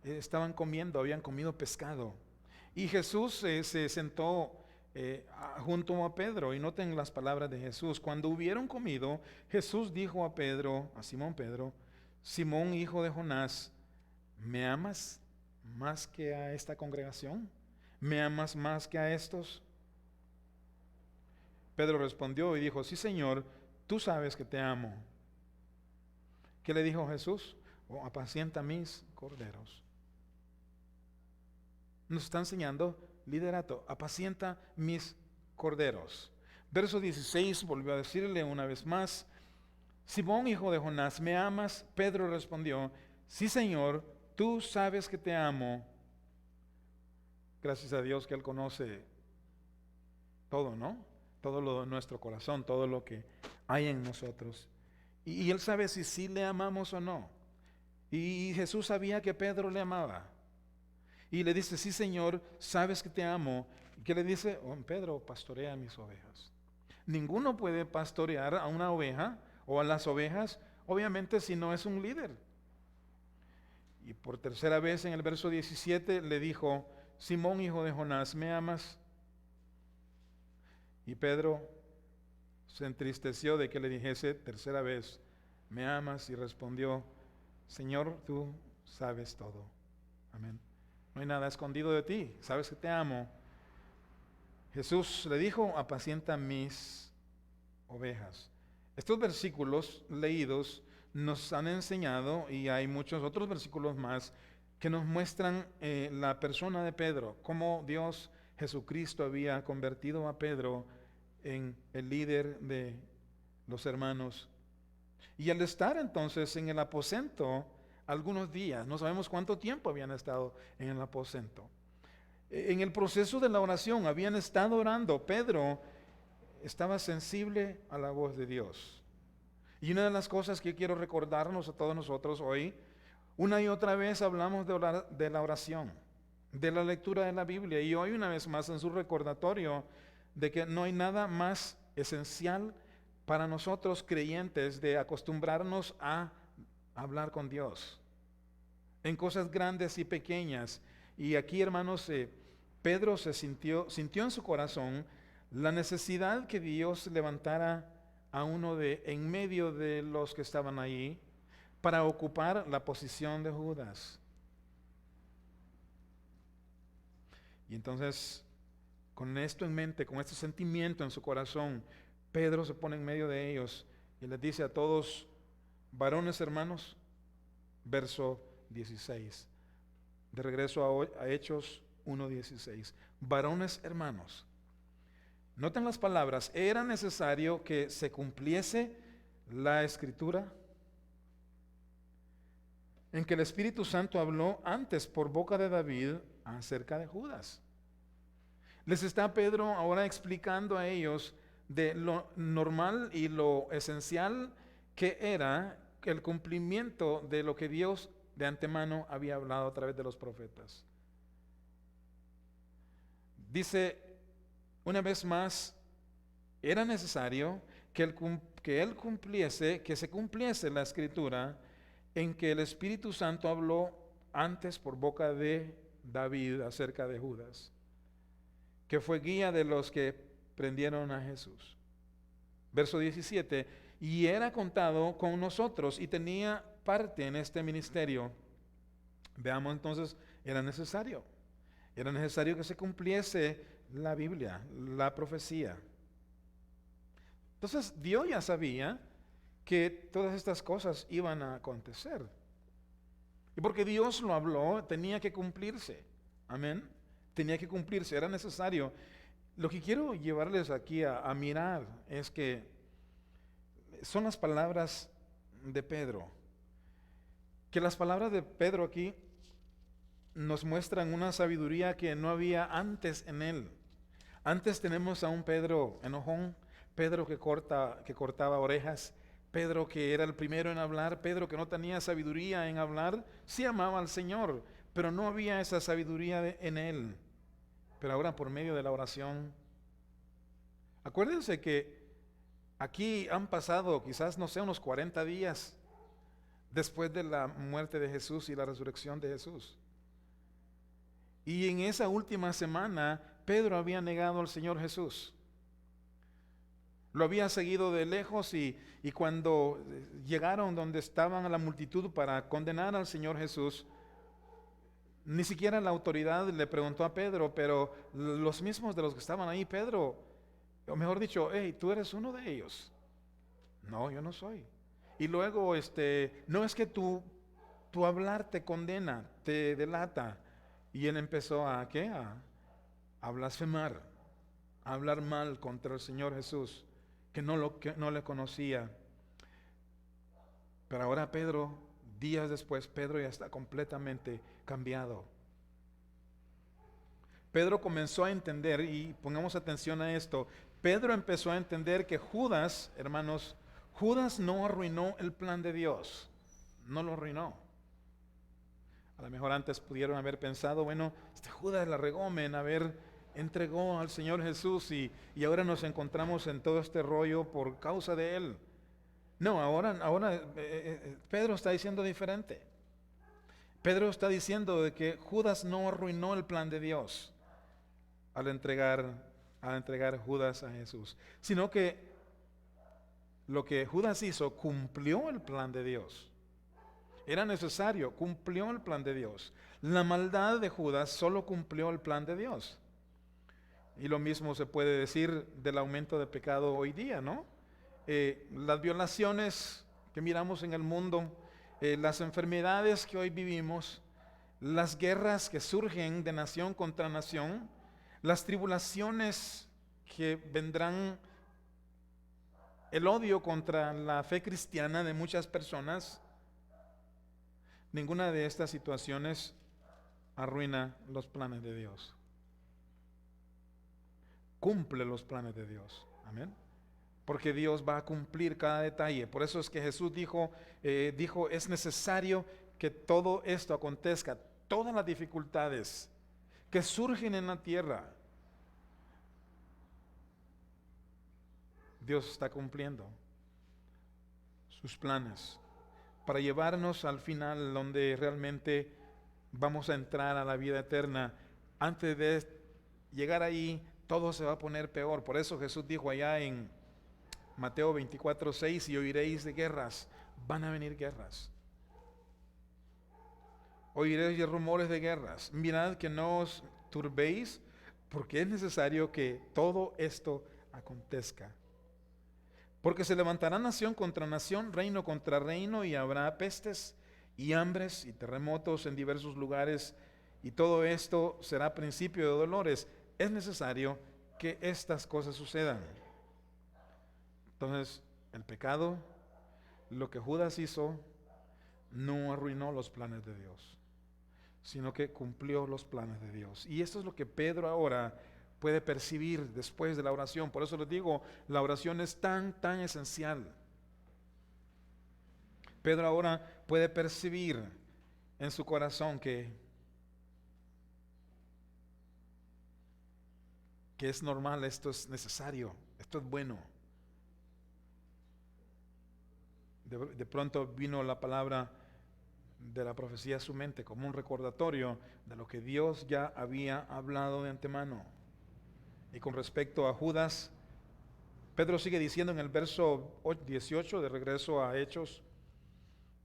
estaban comiendo, habían comido pescado. Y Jesús se sentó junto a Pedro, y noten las palabras de Jesús. Cuando hubieron comido, Jesús dijo a Pedro, a Simón Pedro, Simón, hijo de Jonás, ¿me amas más que a esta congregación? ¿Me amas más que a estos? Pedro respondió y dijo, sí, Señor, tú sabes que te amo. ¿Qué le dijo Jesús? Oh, apacienta mis corderos. Nos está enseñando liderato, apacienta mis corderos. Verso 16 volvió a decirle una vez más, Simón, hijo de Jonás, ¿me amas? Pedro respondió, sí, Señor, tú sabes que te amo. Gracias a Dios que Él conoce todo, ¿no? Todo lo de nuestro corazón, todo lo que hay en nosotros. Y Él sabe si sí le amamos o no. Y Jesús sabía que Pedro le amaba. Y le dice, sí, Señor, sabes que te amo. ¿Y qué le dice? Oh, Pedro, pastorea mis ovejas. Ninguno puede pastorear a una oveja o a las ovejas, obviamente, si no es un líder. Y por tercera vez en el verso 17 le dijo, Simón, hijo de Jonás, ¿me amas? Y Pedro se entristeció de que le dijese tercera vez, ¿me amas? Y respondió, Señor, tú sabes todo. Amén. No hay nada escondido de ti, sabes que te amo. Jesús le dijo, apacienta mis ovejas. Estos versículos leídos nos han enseñado, y hay muchos otros versículos más, que nos muestran la persona de Pedro, cómo Dios Jesucristo había convertido a Pedro en el líder de los hermanos. Y al estar entonces en el aposento algunos días, no sabemos cuánto tiempo habían estado en el aposento, en el proceso de la oración habían estado orando. Pedro estaba sensible a la voz de Dios. Y una de las cosas que quiero recordarnos a todos nosotros hoy, una y otra vez hablamos de la oración, de la lectura de la Biblia, y hoy una vez más en su recordatorio de que no hay nada más esencial para nosotros creyentes de acostumbrarnos a hablar con Dios en cosas grandes y pequeñas. Y aquí, hermanos, Pedro sintió en su corazón la necesidad que Dios levantara a uno en medio de los que estaban ahí para ocupar la posición de Judas. Y entonces, con esto en mente, con este sentimiento en su corazón, Pedro se pone en medio de ellos y les dice a todos, varones hermanos, verso 16, de regreso a Hechos 1:16, varones hermanos, Noten las palabras, era necesario que se cumpliese la Escritura en que el Espíritu Santo habló antes por boca de David acerca de Judas. Les está Pedro ahora explicando a ellos de lo normal y lo esencial que era el cumplimiento de lo que Dios de antemano había hablado a través de los profetas. Dice una vez más, era necesario que él cumpliese, que se cumpliese la Escritura en que el Espíritu Santo habló antes por boca de David acerca de Judas, que fue guía de los que prendieron a Jesús. Verso 17, y era contado con nosotros y tenía parte en este ministerio. Veamos entonces, era necesario que se cumpliese la Biblia, la profecía. Entonces Dios ya sabía que todas estas cosas iban a acontecer. Y porque Dios lo habló, tenía que cumplirse. Amén. Tenía que cumplirse, era necesario. Lo que quiero llevarles aquí a mirar es que son las palabras de Pedro. Que las palabras de Pedro aquí nos muestran una sabiduría que no había antes en él. Antes tenemos a un Pedro enojón, Pedro que cortaba orejas, Pedro que era el primero en hablar, Pedro que no tenía sabiduría en hablar, sí amaba al Señor, pero no había esa sabiduría en él. Pero ahora por medio de la oración, acuérdense que aquí han pasado quizás, no sé, unos 40 días después de la muerte de Jesús y la resurrección de Jesús. Y en esa última semana, Pedro había negado al Señor Jesús. Lo había seguido de lejos y cuando llegaron donde estaban la multitud para condenar al Señor Jesús, ni siquiera la autoridad le preguntó a Pedro, pero los mismos de los que estaban ahí, Pedro, o mejor dicho, hey, tú eres uno de ellos. No, yo no soy. Y luego, no es que tu hablar te condena, te delata. Y él empezó a blasfemar, a hablar mal contra el Señor Jesús, que no le conocía. Pero ahora Pedro, días después, Pedro ya está completamente cambiado. Pedro comenzó a entender, y pongamos atención a esto, Pedro empezó a entender que Judas, hermanos, Judas no arruinó el plan de Dios, no lo arruinó. A lo mejor antes pudieron haber pensado, bueno, Judas la regó, entregó al Señor Jesús y ahora nos encontramos en todo este rollo por causa de él. No, ahora Pedro está diciendo diferente. Pedro está diciendo de que Judas no arruinó el plan de Dios al entregar Judas a Jesús, sino que lo que Judas hizo cumplió el plan de Dios. Era necesario, cumplió el plan de Dios. La maldad de Judas solo cumplió el plan de Dios. Y lo mismo se puede decir del aumento de pecado hoy día, ¿no? Las violaciones que miramos en el mundo, las enfermedades que hoy vivimos, las guerras que surgen de nación contra nación, las tribulaciones que vendrán, el odio contra la fe cristiana de muchas personas. Ninguna de estas situaciones arruina los planes de Dios. Cumple los planes de Dios. Amén. Porque Dios va a cumplir cada detalle. Por eso es que Jesús dijo, es necesario que todo esto acontezca, todas las dificultades que surgen en la tierra, Dios está cumpliendo sus planes para llevarnos al final donde realmente vamos a entrar a la vida eterna. Antes de llegar ahí, todo se va a poner peor. Por eso Jesús dijo allá en Mateo 24:6, y oiréis de guerras. Van a venir guerras. Oiréis de rumores de guerras. Mirad que no os turbéis, porque es necesario que todo esto acontezca. Porque se levantará nación contra nación, reino contra reino, y habrá pestes y hambres y terremotos en diversos lugares, y todo esto será principio de dolores. Es necesario que estas cosas sucedan. Entonces, el pecado, lo que Judas hizo, no arruinó los planes de Dios, sino que cumplió los planes de Dios. Y esto es lo que Pedro ahora puede percibir después de la oración. Por eso les digo, la oración es tan esencial. Pedro ahora puede percibir en su corazón que es normal, esto es necesario, esto es bueno. De pronto vino la palabra de la profecía a su mente como un recordatorio de lo que Dios ya había hablado de antemano. Y con respecto a Judas, Pedro sigue diciendo en el verso 18, de regreso a Hechos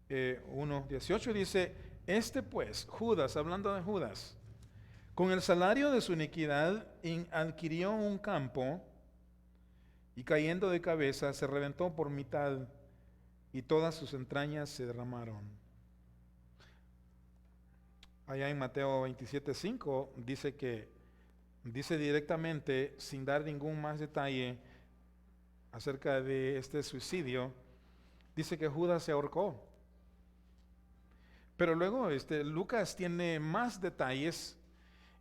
1:18, dice: este pues, Judas, hablando de Judas, con el salario de su iniquidad adquirió un campo y cayendo de cabeza se reventó por mitad y todas sus entrañas se derramaron. Allá en Mateo 27:5 dice directamente, sin dar ningún más detalle acerca de este suicidio, dice que Judas se ahorcó. Pero luego Lucas tiene más detalles,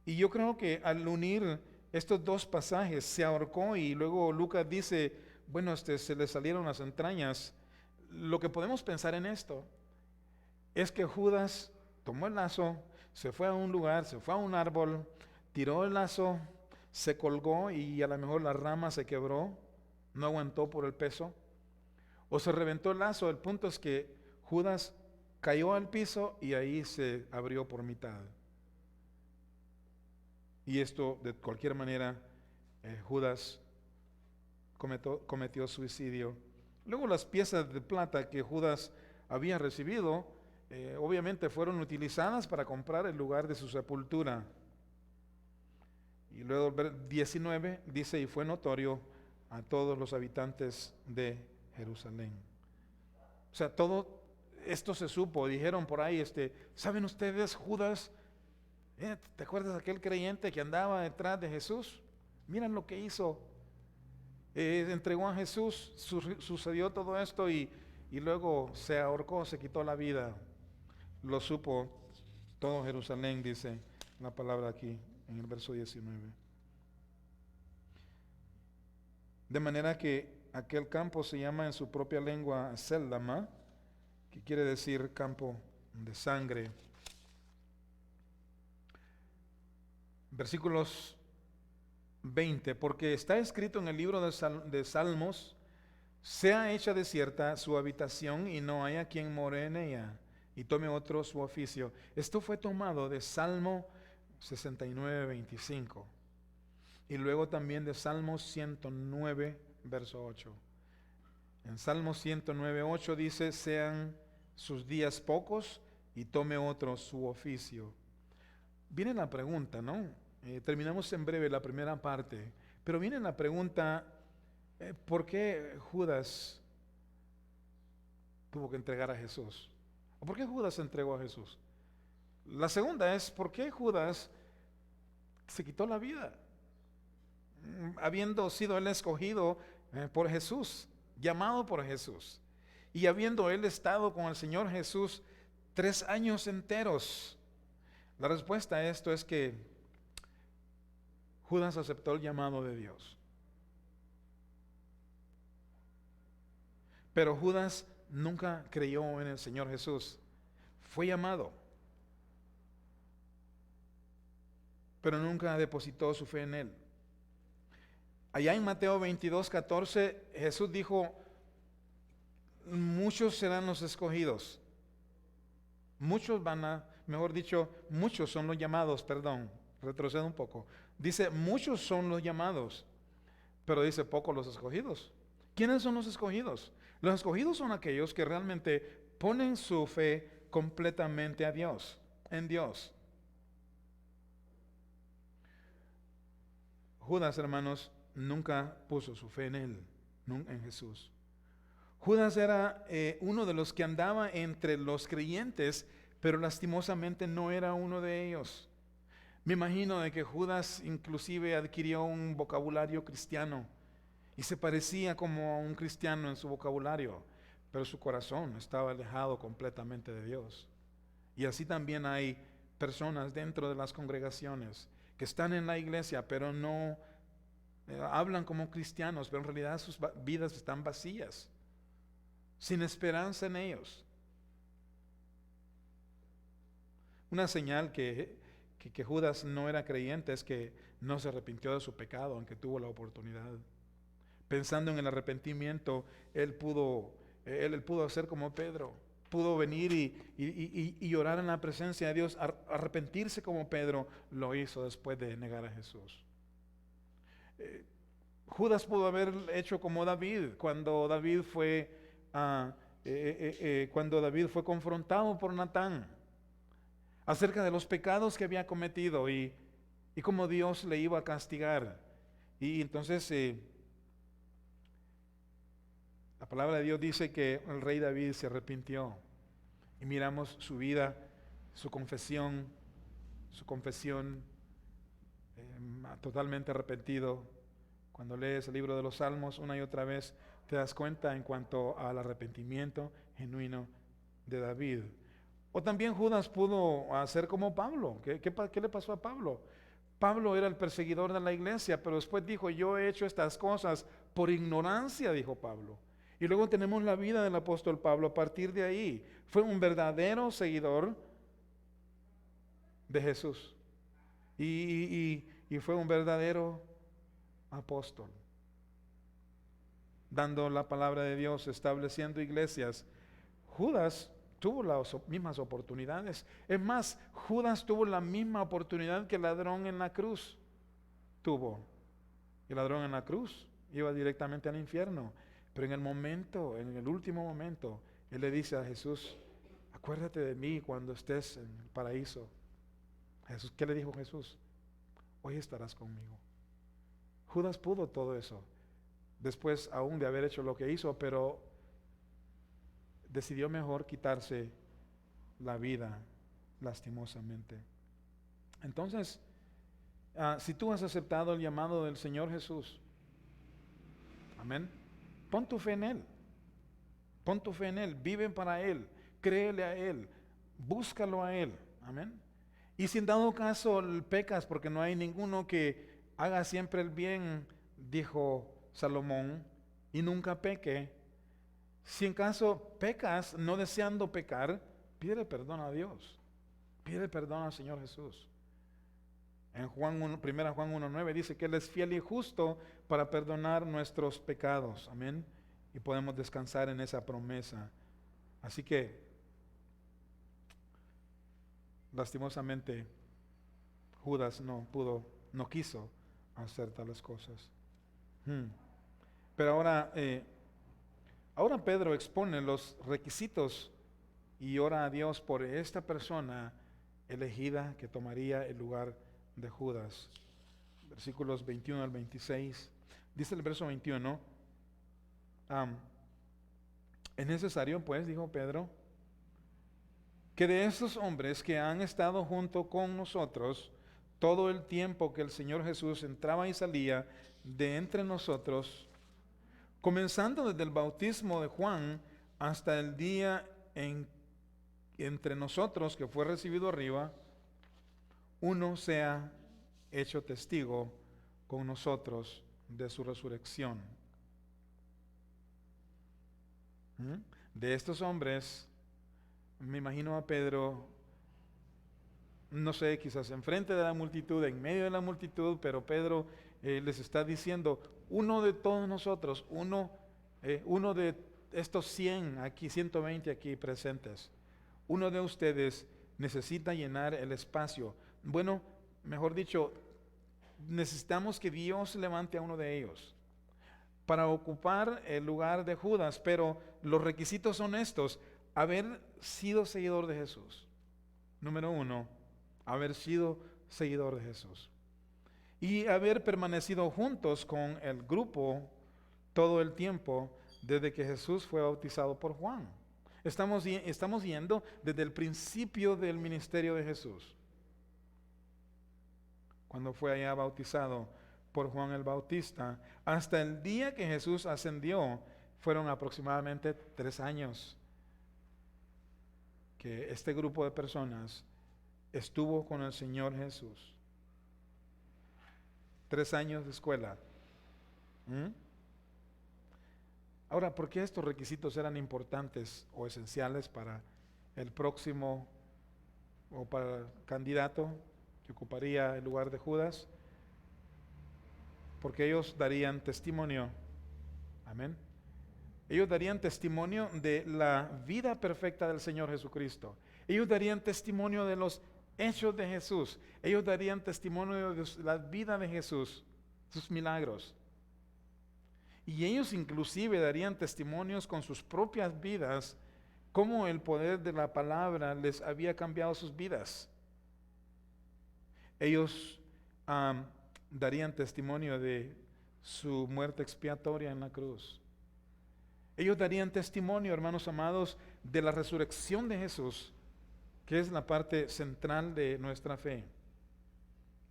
y yo creo que al unir estos dos pasajes, se ahorcó y luego Lucas dice, bueno, se le salieron las entrañas. Lo que podemos pensar en esto es que Judas tomó el lazo, se fue a un lugar, se fue a un árbol, tiró el lazo, se colgó y a lo mejor la rama se quebró, no aguantó por el peso, o se reventó el lazo. El punto es que Judas cayó al piso y ahí se abrió por mitad. Y esto, de cualquier manera, Judas cometió suicidio. Luego las piezas de plata que Judas había recibido, obviamente fueron utilizadas para comprar el lugar de su sepultura. Y luego el 19 dice, y fue notorio a todos los habitantes de Jerusalén. O sea, todo esto se supo, dijeron por ahí, ¿saben ustedes, Judas? ¿Te acuerdas de aquel creyente que andaba detrás de Jesús? Miren lo que hizo. Entregó a Jesús, sucedió todo esto y luego se ahorcó, se quitó la vida. Lo supo todo Jerusalén, dice la palabra aquí en el verso 19. De manera que aquel campo se llama en su propia lengua Seldama, que quiere decir campo de sangre. Versículos 20, porque está escrito en el libro de Salmos, sea hecha desierta su habitación y no haya quien more en ella, y tome otro su oficio. Esto fue tomado de Salmo 69, 25, y luego también de Salmo 109, verso 8. En Salmo 109, 8 dice, sean sus días pocos y tome otro su oficio. Viene la pregunta, ¿no? Terminamos en breve la primera parte, pero viene la pregunta, ¿por qué Judas tuvo que entregar a Jesús? ¿O por qué Judas entregó a Jesús? La segunda es, ¿por qué Judas se quitó la vida? Habiendo sido él escogido por Jesús, llamado por Jesús, y habiendo él estado con el Señor Jesús 3 años enteros. La respuesta a esto es que Judas aceptó el llamado de Dios. Pero Judas nunca creyó en el Señor Jesús. Fue llamado, pero nunca depositó su fe en Él. Allá en Mateo 22, 14, Jesús dijo, muchos serán los escogidos. Muchos muchos son los llamados, perdón, retrocedo un poco. Dice, muchos son los llamados, pero dice, pocos los escogidos. ¿Quiénes son los escogidos? Los escogidos son aquellos que realmente ponen su fe completamente a Dios, en Dios. Judas, hermanos, nunca puso su fe en Él, en Jesús. Judas era uno de los que andaba entre los creyentes, pero lastimosamente no era uno de ellos. Me imagino de que Judas inclusive adquirió un vocabulario cristiano y se parecía como a un cristiano en su vocabulario, pero su corazón estaba alejado completamente de Dios. Y así también hay personas dentro de las congregaciones que están en la iglesia, pero no hablan como cristianos, pero en realidad sus vidas están vacías, sin esperanza en ellos. Una señal que Judas no era creyente es que no se arrepintió de su pecado, aunque tuvo la oportunidad. Pensando en el arrepentimiento, él pudo hacer como Pedro. Pudo venir y llorar en la presencia de Dios, arrepentirse como Pedro lo hizo después de negar a Jesús. Judas pudo haber hecho como David, cuando David fue confrontado por Natán acerca de los pecados que había cometido y cómo Dios le iba a castigar. Y entonces la palabra de Dios dice que el rey David se arrepintió. Y miramos su vida, su confesión totalmente arrepentido. Cuando lees el libro de los Salmos una y otra vez, te das cuenta en cuanto al arrepentimiento genuino de David. O también Judas pudo hacer como Pablo. ¿Qué le pasó a Pablo? Pablo era el perseguidor de la iglesia, pero después dijo, yo he hecho estas cosas por ignorancia, dijo Pablo. Y luego tenemos la vida del apóstol Pablo. A partir de ahí, fue un verdadero seguidor de Jesús. Y fue un verdadero apóstol, dando la palabra de Dios, estableciendo iglesias. Judas tuvo las mismas oportunidades. Es más, Judas tuvo la misma oportunidad que el ladrón en la cruz tuvo. El ladrón en la cruz iba directamente al infierno. Pero en el último momento, él le dice a Jesús, acuérdate de mí cuando estés en el paraíso. Jesús, ¿qué le dijo Jesús? Hoy estarás conmigo. Judas pudo todo eso, después aún de haber hecho lo que hizo, pero decidió mejor quitarse la vida lastimosamente. Entonces, si tú has aceptado el llamado del Señor Jesús, amén, pon tu fe en Él. Pon tu fe en Él, vive para Él, créele a Él, búscalo a Él, amén. Y si en dado caso pecas, porque no hay ninguno que haga siempre el bien, dijo Salomón, y nunca peque. Si en caso pecas no deseando pecar, pide perdón a Dios, pide perdón al Señor Jesús. En 1 Juan 1:9 dice que Él es fiel y justo para perdonar nuestros pecados, amén. Y podemos descansar en esa promesa. Así que, lastimosamente, Judas no quiso hacer tales cosas. Pero ahora Pedro expone los requisitos y ora a Dios por esta persona elegida que tomaría el lugar de Judas. Versículos 21 al 26. Dice el verso 21, es necesario pues, dijo Pedro, que de estos hombres que han estado junto con nosotros todo el tiempo que el Señor Jesús entraba y salía de entre nosotros, comenzando desde el bautismo de Juan hasta el día entre nosotros que fue recibido arriba, uno sea hecho testigo con nosotros de su resurrección. De estos hombres, me imagino a Pedro, no sé, quizás enfrente de la multitud, en medio de la multitud, pero Pedro les está diciendo, uno de todos nosotros, uno de estos 120 aquí presentes, uno de ustedes necesita llenar el espacio. Bueno, mejor dicho, necesitamos que Dios levante a uno de ellos para ocupar el lugar de Judas, pero los requisitos son estos: haber sido seguidor de Jesús. Número 1, haber sido seguidor de Jesús. Y haber permanecido juntos con el grupo todo el tiempo desde que Jesús fue bautizado por Juan. Estamos yendo desde el principio del ministerio de Jesús. cuando fue allá bautizado por Juan el Bautista, hasta el día que Jesús ascendió, fueron aproximadamente 3 años que este grupo de personas estuvo con el Señor Jesús. 3 años de escuela. Ahora, ¿por qué estos requisitos eran importantes o esenciales para el próximo o para el candidato que ocuparía el lugar de Judas? Porque ellos darían testimonio. Amén. Ellos darían testimonio de la vida perfecta del Señor Jesucristo. Ellos darían testimonio de los hechos de Jesús. Ellos darían testimonio de la vida de Jesús, sus milagros. Y ellos inclusive darían testimonios con sus propias vidas, cómo el poder de la palabra les había cambiado sus vidas. Ellos darían testimonio de su muerte expiatoria en la cruz. Ellos darían testimonio, hermanos amados, de la resurrección de Jesús, que es la parte central de nuestra fe.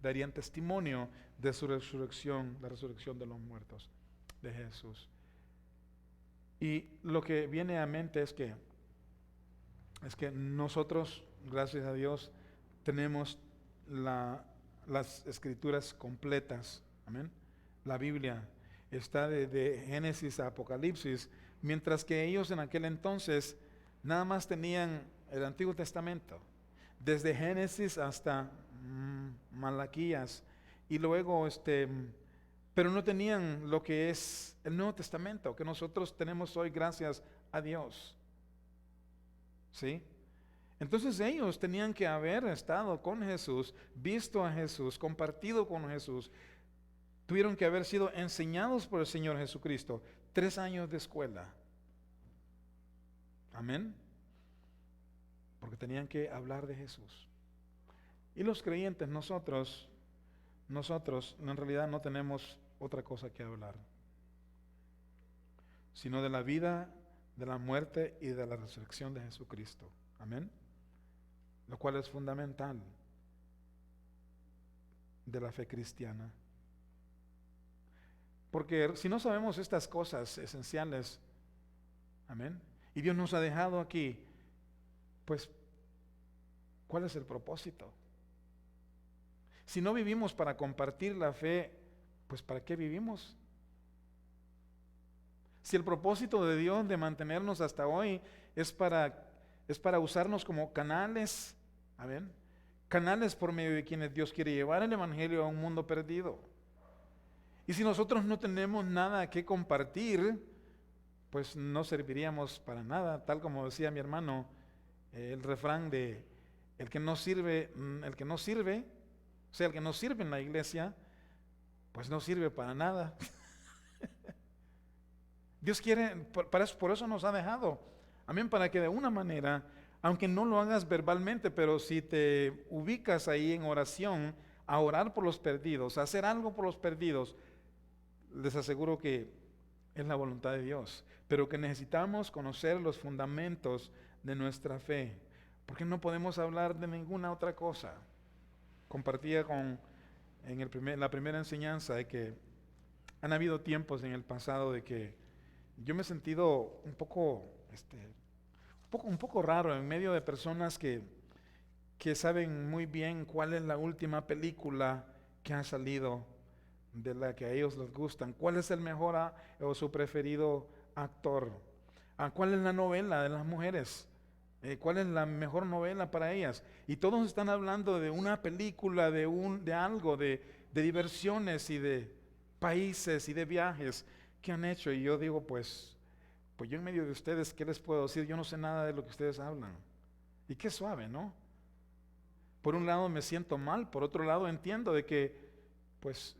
Darían testimonio de su resurrección, la resurrección de los muertos de Jesús. Y lo que viene a mente es que nosotros, gracias a Dios, tenemos las escrituras completas. Amén. La Biblia está de Génesis a Apocalipsis, mientras que ellos en aquel entonces nada más tenían el Antiguo Testamento, desde Génesis hasta Malaquías, y luego pero no tenían lo que es el Nuevo Testamento que nosotros tenemos hoy, gracias a Dios. ¿Sí? Entonces ellos tenían que haber estado con Jesús, visto a Jesús, compartido con Jesús. Tuvieron que haber sido enseñados por el Señor Jesucristo. 3 años de escuela. Amén. Porque tenían que hablar de Jesús. Y los creyentes, nosotros en realidad no tenemos otra cosa que hablar, sino de la vida, de la muerte y de la resurrección de Jesucristo. Amén. Lo cual es fundamental de la fe cristiana. Porque si no sabemos estas cosas esenciales, amén, y Dios nos ha dejado aquí, pues, ¿cuál es el propósito? Si no vivimos para compartir la fe, pues ¿para qué vivimos? Si el propósito de Dios de mantenernos hasta hoy es para usarnos como canales, amén, canales por medio de quienes Dios quiere llevar el evangelio a un mundo perdido. Y si nosotros no tenemos nada que compartir, pues no serviríamos para nada, tal como decía mi hermano, el refrán de el que no sirve en la iglesia, pues no sirve para nada. Dios quiere, por eso nos ha dejado, amén, para que de una manera, aunque no lo hagas verbalmente, pero si te ubicas ahí en oración, a orar por los perdidos, a hacer algo por los perdidos, les aseguro que es la voluntad de Dios, pero que necesitamos conocer los fundamentos de nuestra fe, porque no podemos hablar de ninguna otra cosa. Compartía en la primera enseñanza de que han habido tiempos en el pasado de que yo me he sentido un poco raro en medio de personas que saben muy bien cuál es la última película que ha salido, de la que a ellos les gustan, cuál es el mejor o su preferido actor, cuál es la novela de las mujeres, cuál es la mejor novela para ellas, y todos están hablando de una película, de algo, de diversiones y de países y de viajes que han hecho, y yo digo, pues yo en medio de ustedes, ¿qué les puedo decir? Yo no sé nada de lo que ustedes hablan. Y qué suave, ¿no? Por un lado me siento mal, por otro lado entiendo de que pues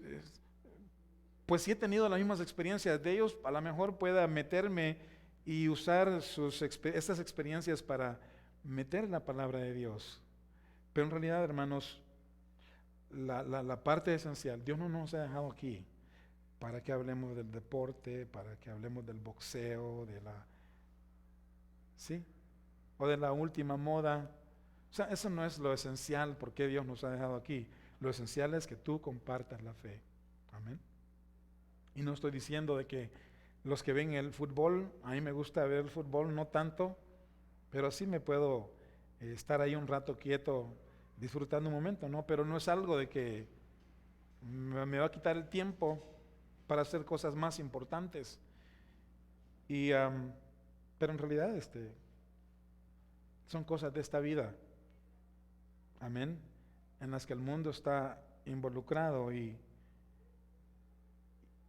sí he tenido las mismas experiencias de ellos, a lo mejor pueda meterme y usar estas experiencias para meter la palabra de Dios. Pero en realidad, hermanos, la parte esencial, Dios no nos ha dejado aquí para que hablemos del deporte, para que hablemos del boxeo, o de la última moda. O sea, eso no es lo esencial, porque Dios nos ha dejado aquí. Lo esencial es que tú compartas la fe. Amén. Y no estoy diciendo de que los que ven el fútbol, a mí me gusta ver el fútbol, no tanto, pero sí me puedo estar ahí un rato quieto, disfrutando un momento, ¿no? Pero no es algo de que me va a quitar el tiempo para hacer cosas más importantes. Pero en realidad son cosas de esta vida, amén, en las que el mundo está involucrado y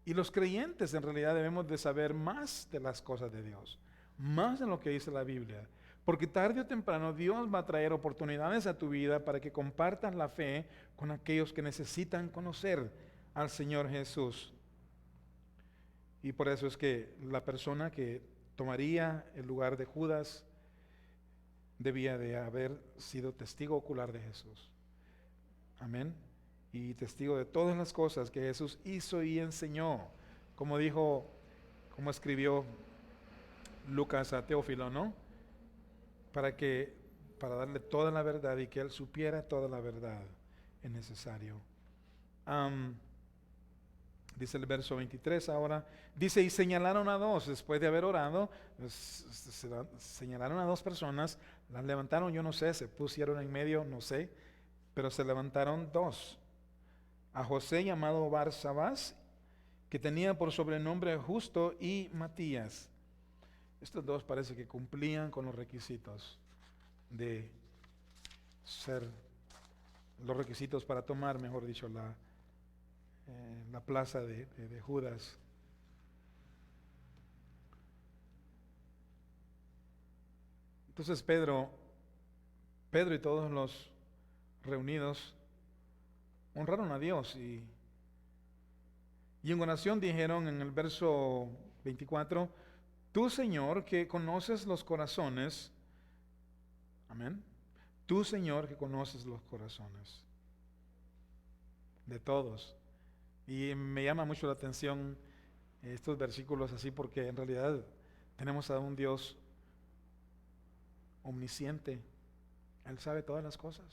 los creyentes en realidad debemos de saber más de las cosas de Dios, más de lo que dice la Biblia, porque tarde o temprano Dios va a traer oportunidades a tu vida para que compartas la fe con aquellos que necesitan conocer al Señor Jesús. Y por eso es que la persona que tomaría el lugar de Judas debía de haber sido testigo ocular de Jesús. Amén. Y testigo de todas las cosas que Jesús hizo y enseñó, como escribió Lucas a Teófilo, ¿no? Para darle toda la verdad y que él supiera toda la verdad es necesario. Dice el verso 23 ahora, dice, y señalaron a dos, después de haber orado, señalaron a dos personas, las levantaron, yo no sé, se pusieron en medio, no sé, pero se levantaron dos. A José llamado Barsabás, que tenía por sobrenombre Justo, y Matías. Estos dos parece que cumplían con los requisitos de ser, los requisitos para tomar, mejor dicho, la plaza de Judas. Entonces Pedro y todos los reunidos honraron a Dios y en oración dijeron en el verso 24, tú Señor que conoces los corazones, amén, tú Señor que conoces los corazones de todos. Y me llama mucho la atención estos versículos así porque en realidad tenemos a un Dios omnisciente. Él sabe todas las cosas.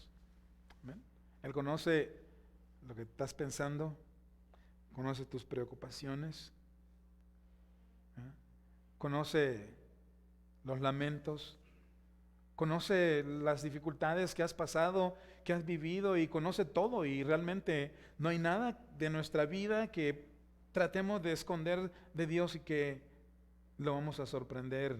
¿Amén? Él conoce lo que estás pensando, conoce tus preocupaciones, conoce los lamentos, conoce las dificultades que has pasado, que has vivido y conoce todo y realmente no hay nada de nuestra vida que tratemos de esconder de Dios y que lo vamos a sorprender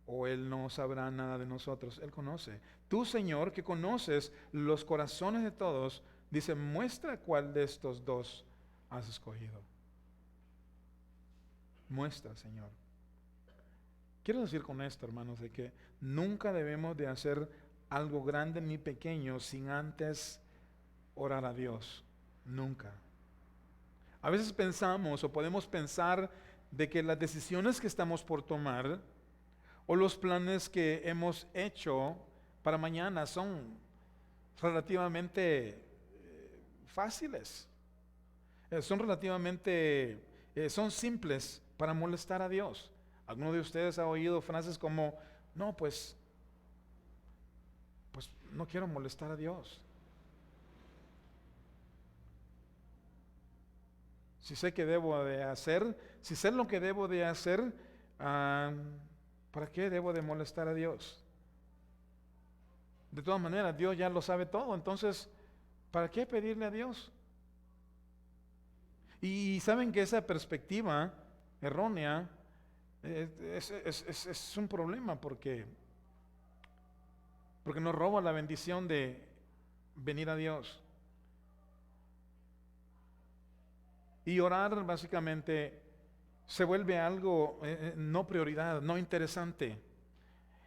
o Él no sabrá nada de nosotros. Él conoce. Tú, Señor, que conoces los corazones de todos, dice, muestra cuál de estos dos has escogido. Muestra, Señor. Quiero decir con esto, hermanos, de que nunca debemos de hacer algo grande ni pequeño sin antes orar a Dios. Nunca. A veces pensamos o podemos pensar de que las decisiones que estamos por tomar o los planes que hemos hecho para mañana son relativamente fáciles. Son simples para molestar a Dios. ¿Alguno de ustedes ha oído frases como, no, pues no quiero molestar a Dios? Si sé que debo de hacer, si sé lo que debo de hacer, ¿para qué debo de molestar a Dios? De todas maneras, Dios ya lo sabe todo, entonces, ¿para qué pedirle a Dios? Y saben que esa perspectiva errónea es un problema porque nos roba la bendición de venir a Dios. Y orar básicamente se vuelve algo no prioridad, no interesante.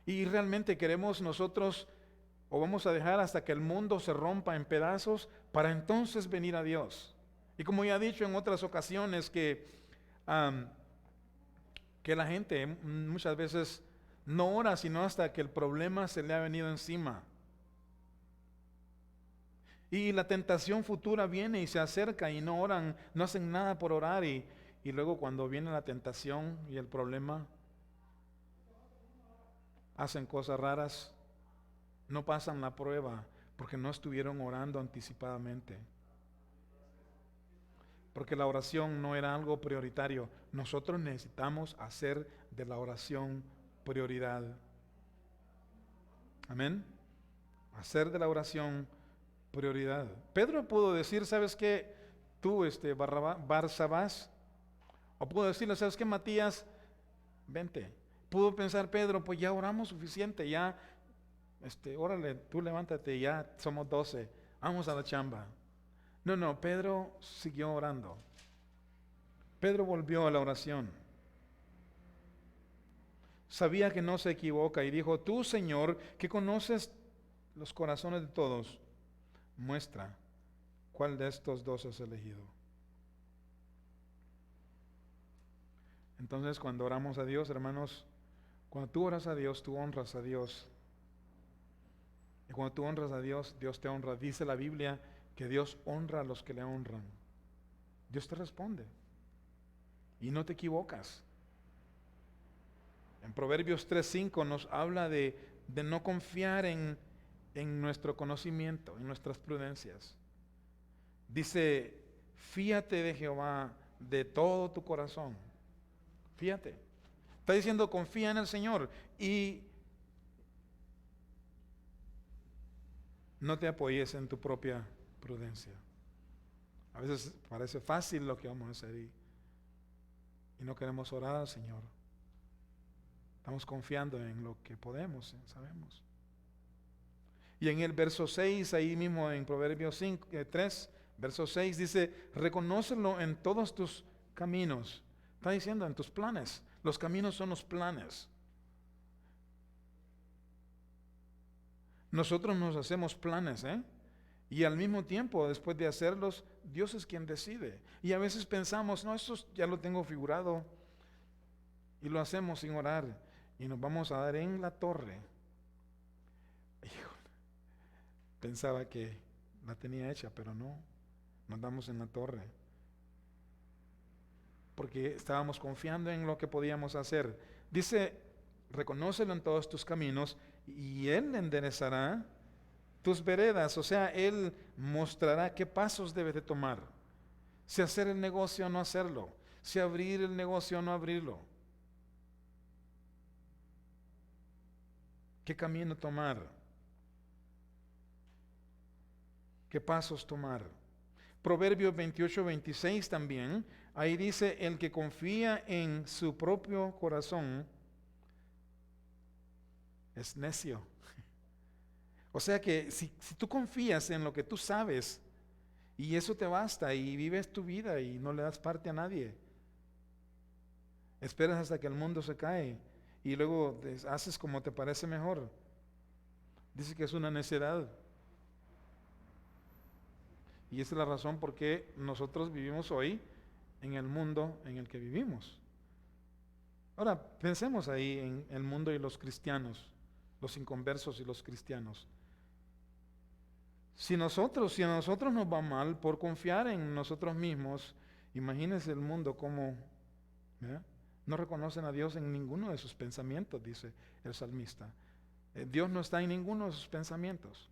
Y realmente queremos nosotros, o vamos a dejar hasta que el mundo se rompa en pedazos para entonces venir a Dios. Y como ya he dicho en otras ocasiones que la gente muchas veces no ora sino hasta que el problema se le ha venido encima. Y la tentación futura viene y se acerca y no oran, no hacen nada por orar y luego cuando viene la tentación y el problema, hacen cosas raras, no pasan la prueba porque no estuvieron orando anticipadamente. porque la oración no era algo prioritario. Nosotros necesitamos hacer de la oración prioridad. Amén. Hacer de la oración prioridad. Pedro pudo decir, ¿sabes qué? Tú, Barsabás, o pudo decirle, ¿sabes qué, Matías? Vente. Pudo pensar Pedro, pues ya oramos suficiente, ya, órale, tú levántate, ya somos 12, vamos a la chamba. No, Pedro siguió orando. Pedro volvió a la oración. Sabía que no se equivoca y dijo, tú, Señor, que conoces los corazones de todos, muestra cuál de estos dos has elegido. Entonces, cuando oramos a Dios, hermanos, cuando tú oras a Dios, tú honras a Dios. Y cuando tú honras a Dios, Dios te honra. Dice la Biblia que Dios honra a los que le honran. Dios te responde. Y no te equivocas. En Proverbios 3:5 nos habla de no confiar en nuestro conocimiento, en nuestras prudencias. Dice, fíate de Jehová de todo tu corazón. Fíate. Está diciendo, confía en el Señor y no te apoyes en tu propia prudencia. A veces parece fácil lo que vamos a hacer y no queremos orar al Señor. Estamos confiando en lo que podemos, sabemos. Y en el verso 6, ahí mismo en Proverbios 3, verso 6 dice, reconócelo en todos tus caminos. Está diciendo en tus planes. Los caminos son los planes. Nosotros nos hacemos planes, y al mismo tiempo, después de hacerlos, Dios es quien decide. Y a veces pensamos, no, eso ya lo tengo figurado. Y lo hacemos sin orar. Y nos vamos a dar en la torre. Pensaba que la tenía hecha, pero no. Nos damos en la torre. Porque estábamos confiando en lo que podíamos hacer. Dice, reconócelo en todos tus caminos y Él enderezará tus veredas. O sea, Él mostrará qué pasos debes de tomar. Si hacer el negocio o no hacerlo. Si abrir el negocio o no abrirlo. ¿Qué camino tomar? ¿Qué pasos tomar? Proverbios 28:26 también, ahí dice, el que confía en su propio corazón es necio. O sea que si tú confías en lo que tú sabes y eso te basta y vives tu vida y no le das parte a nadie, esperas hasta que el mundo se cae y luego haces como te parece mejor, dice que es una necedad. Y esa es la razón por qué nosotros vivimos hoy en el mundo en el que vivimos. Ahora, pensemos ahí en el mundo y los cristianos, los inconversos y los cristianos. Si a nosotros nos va mal por confiar en nosotros mismos, imagínense el mundo como no reconocen a Dios en ninguno de sus pensamientos, dice el salmista. Dios no está en ninguno de sus pensamientos.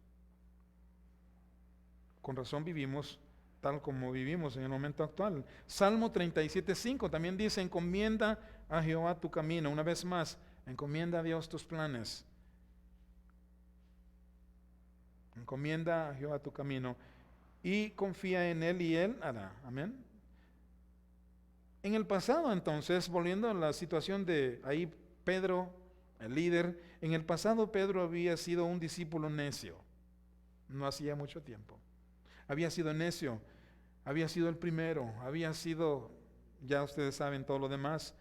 Con razón vivimos tal como vivimos en el momento actual. Salmo 37:5 también dice, encomienda a Jehová tu camino. Una vez más, encomienda a Dios tus planes. Encomienda a Jehová tu camino y confía en Él y Él hará. Amén. En el pasado entonces, volviendo a la situación de ahí Pedro, el líder, en el pasado Pedro había sido un discípulo necio. No hacía mucho tiempo. Había sido necio, había sido el primero, había sido, ya ustedes saben todo lo demás,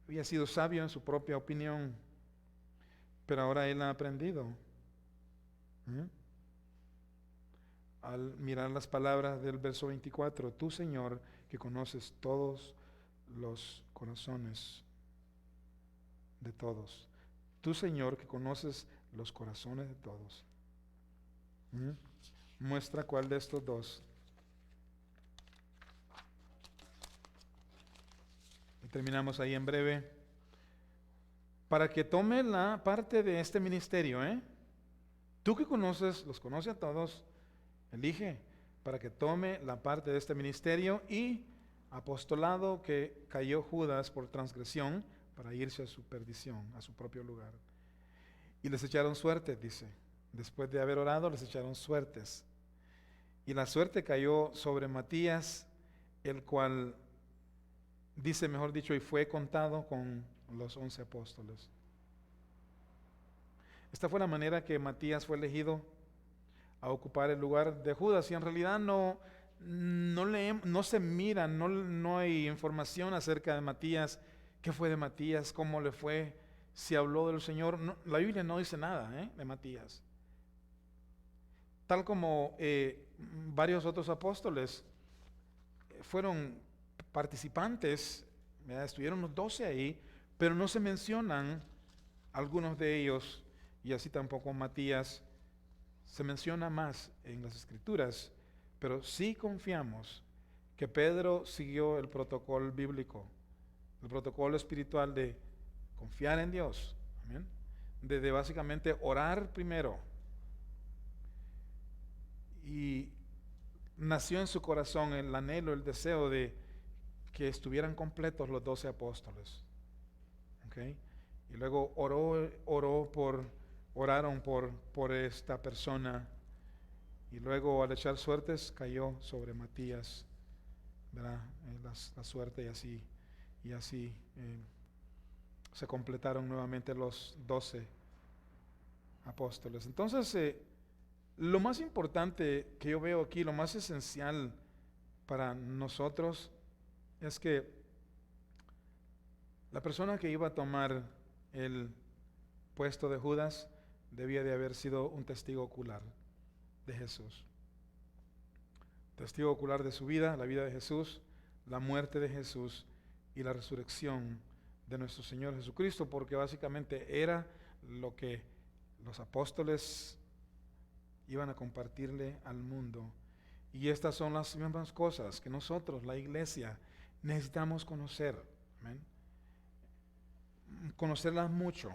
había sido sabio en su propia opinión, pero ahora él ha aprendido. Al mirar las palabras del verso 24, tú, Señor, que conoces todos los corazones de todos, tú, Señor, que conoces los corazones de todos. Muestra cuál de estos dos. Y terminamos ahí en breve. Para que tome la parte de este ministerio, Tú que conoces, los conoces a todos, elige. para que tome la parte de este ministerio y apostolado que cayó Judas por transgresión para irse a su perdición, a su propio lugar. Y les echaron suerte, dice. Después de haber orado, les echaron suertes. Y la suerte cayó sobre Matías, el cual, dice mejor dicho, y fue contado con los 11 apóstoles. Esta fue la manera que Matías fue elegido a ocupar el lugar de Judas. Y en realidad no se mira, no hay información acerca de Matías. ¿Qué fue de Matías? ¿Cómo le fue? Si habló del Señor. No, la Biblia no dice nada de Matías. Tal como varios otros apóstoles fueron participantes, estuvieron los 12 ahí, pero no se mencionan algunos de ellos, y así tampoco Matías. Se menciona más en las Escrituras, pero sí confiamos que Pedro siguió el protocolo bíblico, el protocolo espiritual de confiar en Dios, amén, de básicamente orar primero. Y nació en su corazón el anhelo, el deseo de que estuvieran completos los 12 apóstoles. ¿Okay? Y luego oraron por esta persona, y luego al echar suertes cayó sobre Matías, ¿verdad? La suerte, y así se completaron nuevamente los 12 apóstoles. Entonces, lo más importante que yo veo aquí, lo más esencial para nosotros, es que la persona que iba a tomar el puesto de Judas debía de haber sido un testigo ocular de Jesús. Testigo ocular de su vida, la vida de Jesús, la muerte de Jesús y la resurrección de nuestro Señor Jesucristo, porque básicamente era lo que los apóstoles iban a compartirle al mundo. Y estas son las mismas cosas que nosotros, la iglesia, necesitamos conocer. ¿Amén? Conocerlas mucho,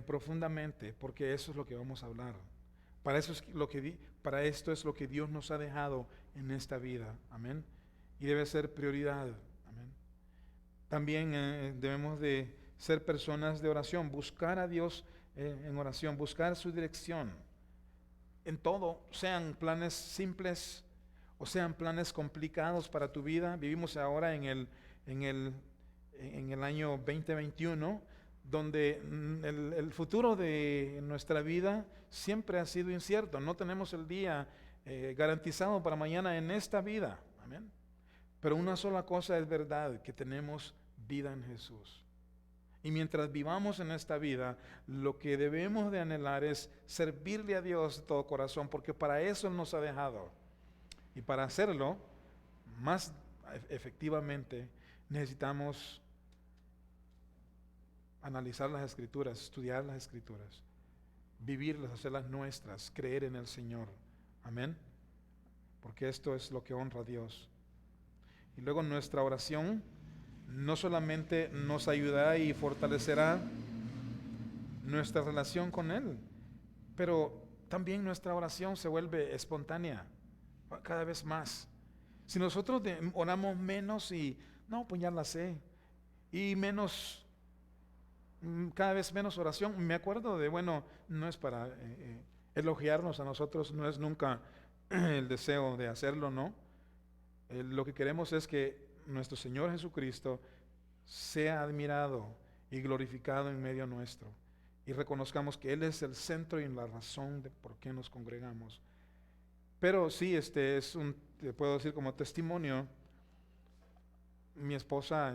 profundamente, porque eso es lo que vamos a hablar. Para esto es lo que Dios nos ha dejado en esta vida. Amén. Y debe ser prioridad. Amén. También debemos de ser personas de oración, buscar a Dios en oración, buscar su dirección en todo, sean planes simples o sean planes complicados para tu vida. Vivimos ahora en el año 2021, donde el futuro de nuestra vida siempre ha sido incierto. No tenemos el día garantizado para mañana en esta vida. Amén. Pero una sola cosa es verdad, que tenemos vida en Jesús. Y mientras vivamos en esta vida, lo que debemos de anhelar es servirle a Dios de todo corazón, porque para eso Él nos ha dejado. Y para hacerlo más efectivamente, necesitamos analizar las Escrituras, estudiar las Escrituras, vivirlas, hacerlas nuestras, creer en el Señor. Amén. Porque esto es lo que honra a Dios. Y luego nuestra oración no solamente nos ayudará y fortalecerá nuestra relación con Él, pero también nuestra oración se vuelve espontánea cada vez más. Si nosotros oramos menos y no, pues ya la sé, y menos, cada vez menos oración. Me acuerdo de, no es para elogiarnos a nosotros, no es nunca el deseo de hacerlo, ¿no? Lo que queremos es que nuestro Señor Jesucristo sea admirado y glorificado en medio nuestro, y reconozcamos que Él es el centro y la razón de por qué nos congregamos. Pero sí, te puedo decir como testimonio, mi esposa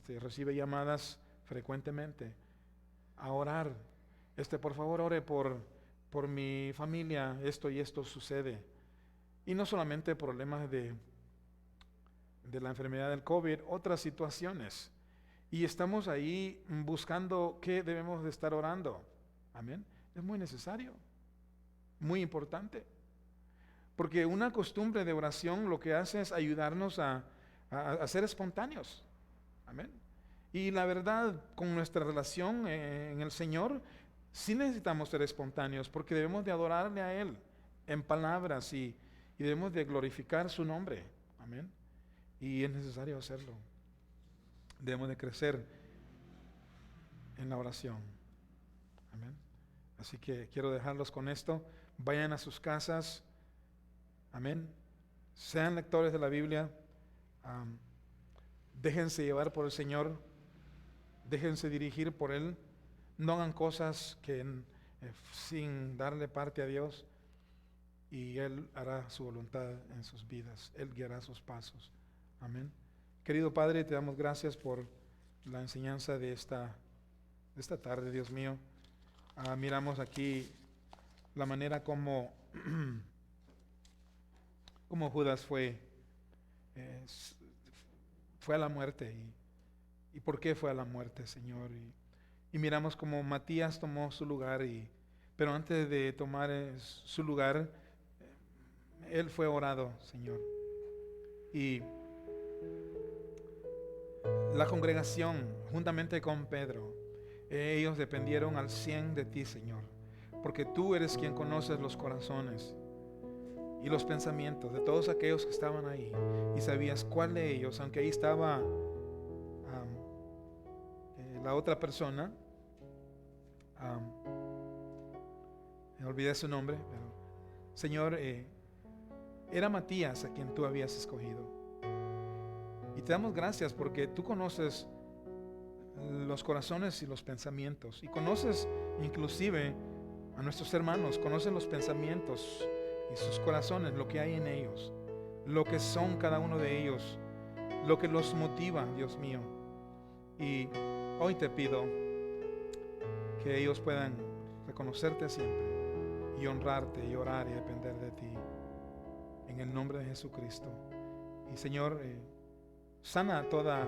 recibe llamadas frecuentemente a orar. Por favor, ore por mi familia, esto y esto sucede. Y no solamente problemas de la enfermedad del COVID, otras situaciones. Y estamos ahí buscando qué debemos de estar orando. Amén. Es muy necesario, muy importante. Porque una costumbre de oración lo que hace es ayudarnos a ser espontáneos. Amén. Y la verdad, con nuestra relación en el Señor, sí necesitamos ser espontáneos, porque debemos de adorarle a Él en palabras y y debemos de glorificar su nombre. Amén. Y es necesario hacerlo. Debemos de crecer en la oración. Amén. Así que quiero dejarlos con esto. Vayan a sus casas. Amén. Sean lectores de la Biblia. Déjense llevar por el Señor. Déjense dirigir por Él. No hagan cosas que sin darle parte a Dios. Y Él hará su voluntad en sus vidas. Él guiará sus pasos. Amén. Querido Padre, te damos gracias por la enseñanza de esta tarde, Dios mío. Miramos aquí la manera como Judas fue a la muerte. ¿Y por qué fue a la muerte, Señor? Y miramos como Matías tomó su lugar, pero antes de tomar su lugar, él fue orado, Señor. Y la congregación, juntamente con Pedro, ellos dependieron al 100 de ti, Señor, porque tú eres quien conoces los corazones y los pensamientos de todos aquellos que estaban ahí, y sabías cuál de ellos, aunque ahí estaba la otra persona, me olvidé su nombre, pero Señor, era Matías a quien tú habías escogido. Y te damos gracias porque tú conoces los corazones y los pensamientos, y conoces inclusive a nuestros hermanos, conoces los pensamientos y sus corazones, lo que hay en ellos, lo que son cada uno de ellos, lo que los motiva, Dios mío. Y hoy te pido que ellos puedan reconocerte siempre y honrarte y orar y depender de ti, en el nombre de Jesucristo. Y Señor, sana toda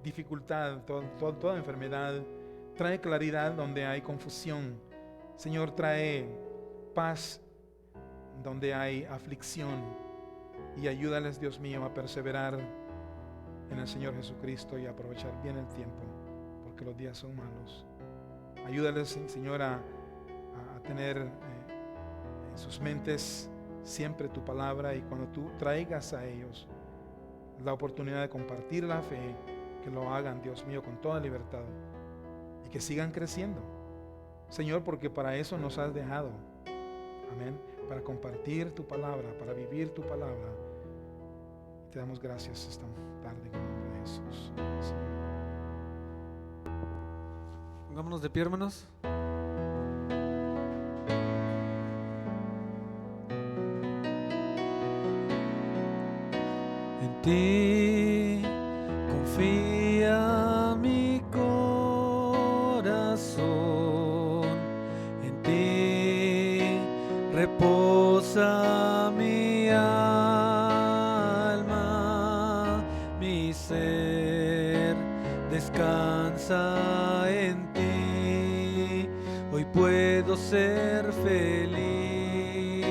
dificultad, toda enfermedad. Trae claridad donde hay confusión. Señor, trae paz donde hay aflicción, y ayúdales, Dios mío, a perseverar en el Señor Jesucristo y a aprovechar bien el tiempo, porque los días son malos. Ayúdales, Señor, a tener en sus mentes siempre tu palabra, y cuando tú traigas a ellos la oportunidad de compartir la fe, que lo hagan, Dios mío, con toda libertad, y que sigan creciendo, Señor, porque para eso nos has dejado. Amén. Para compartir tu palabra, para vivir tu palabra. Te damos gracias esta tarde en el nombre de Jesús. Pongámonos de pie, hermanos. En ti confía mi corazón, en ti reposa mi alma, mi ser descansa en ti. Hoy puedo ser feliz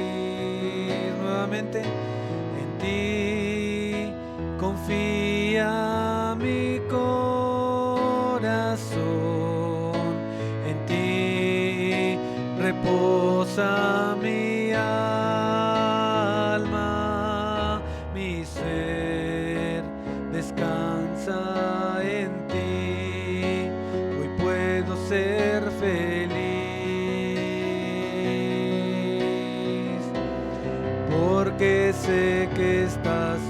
nuevamente. En ti confía mi corazón, en ti reposa mi alma, mi ser descansa en ti. Hoy puedo ser feliz, porque sé que estás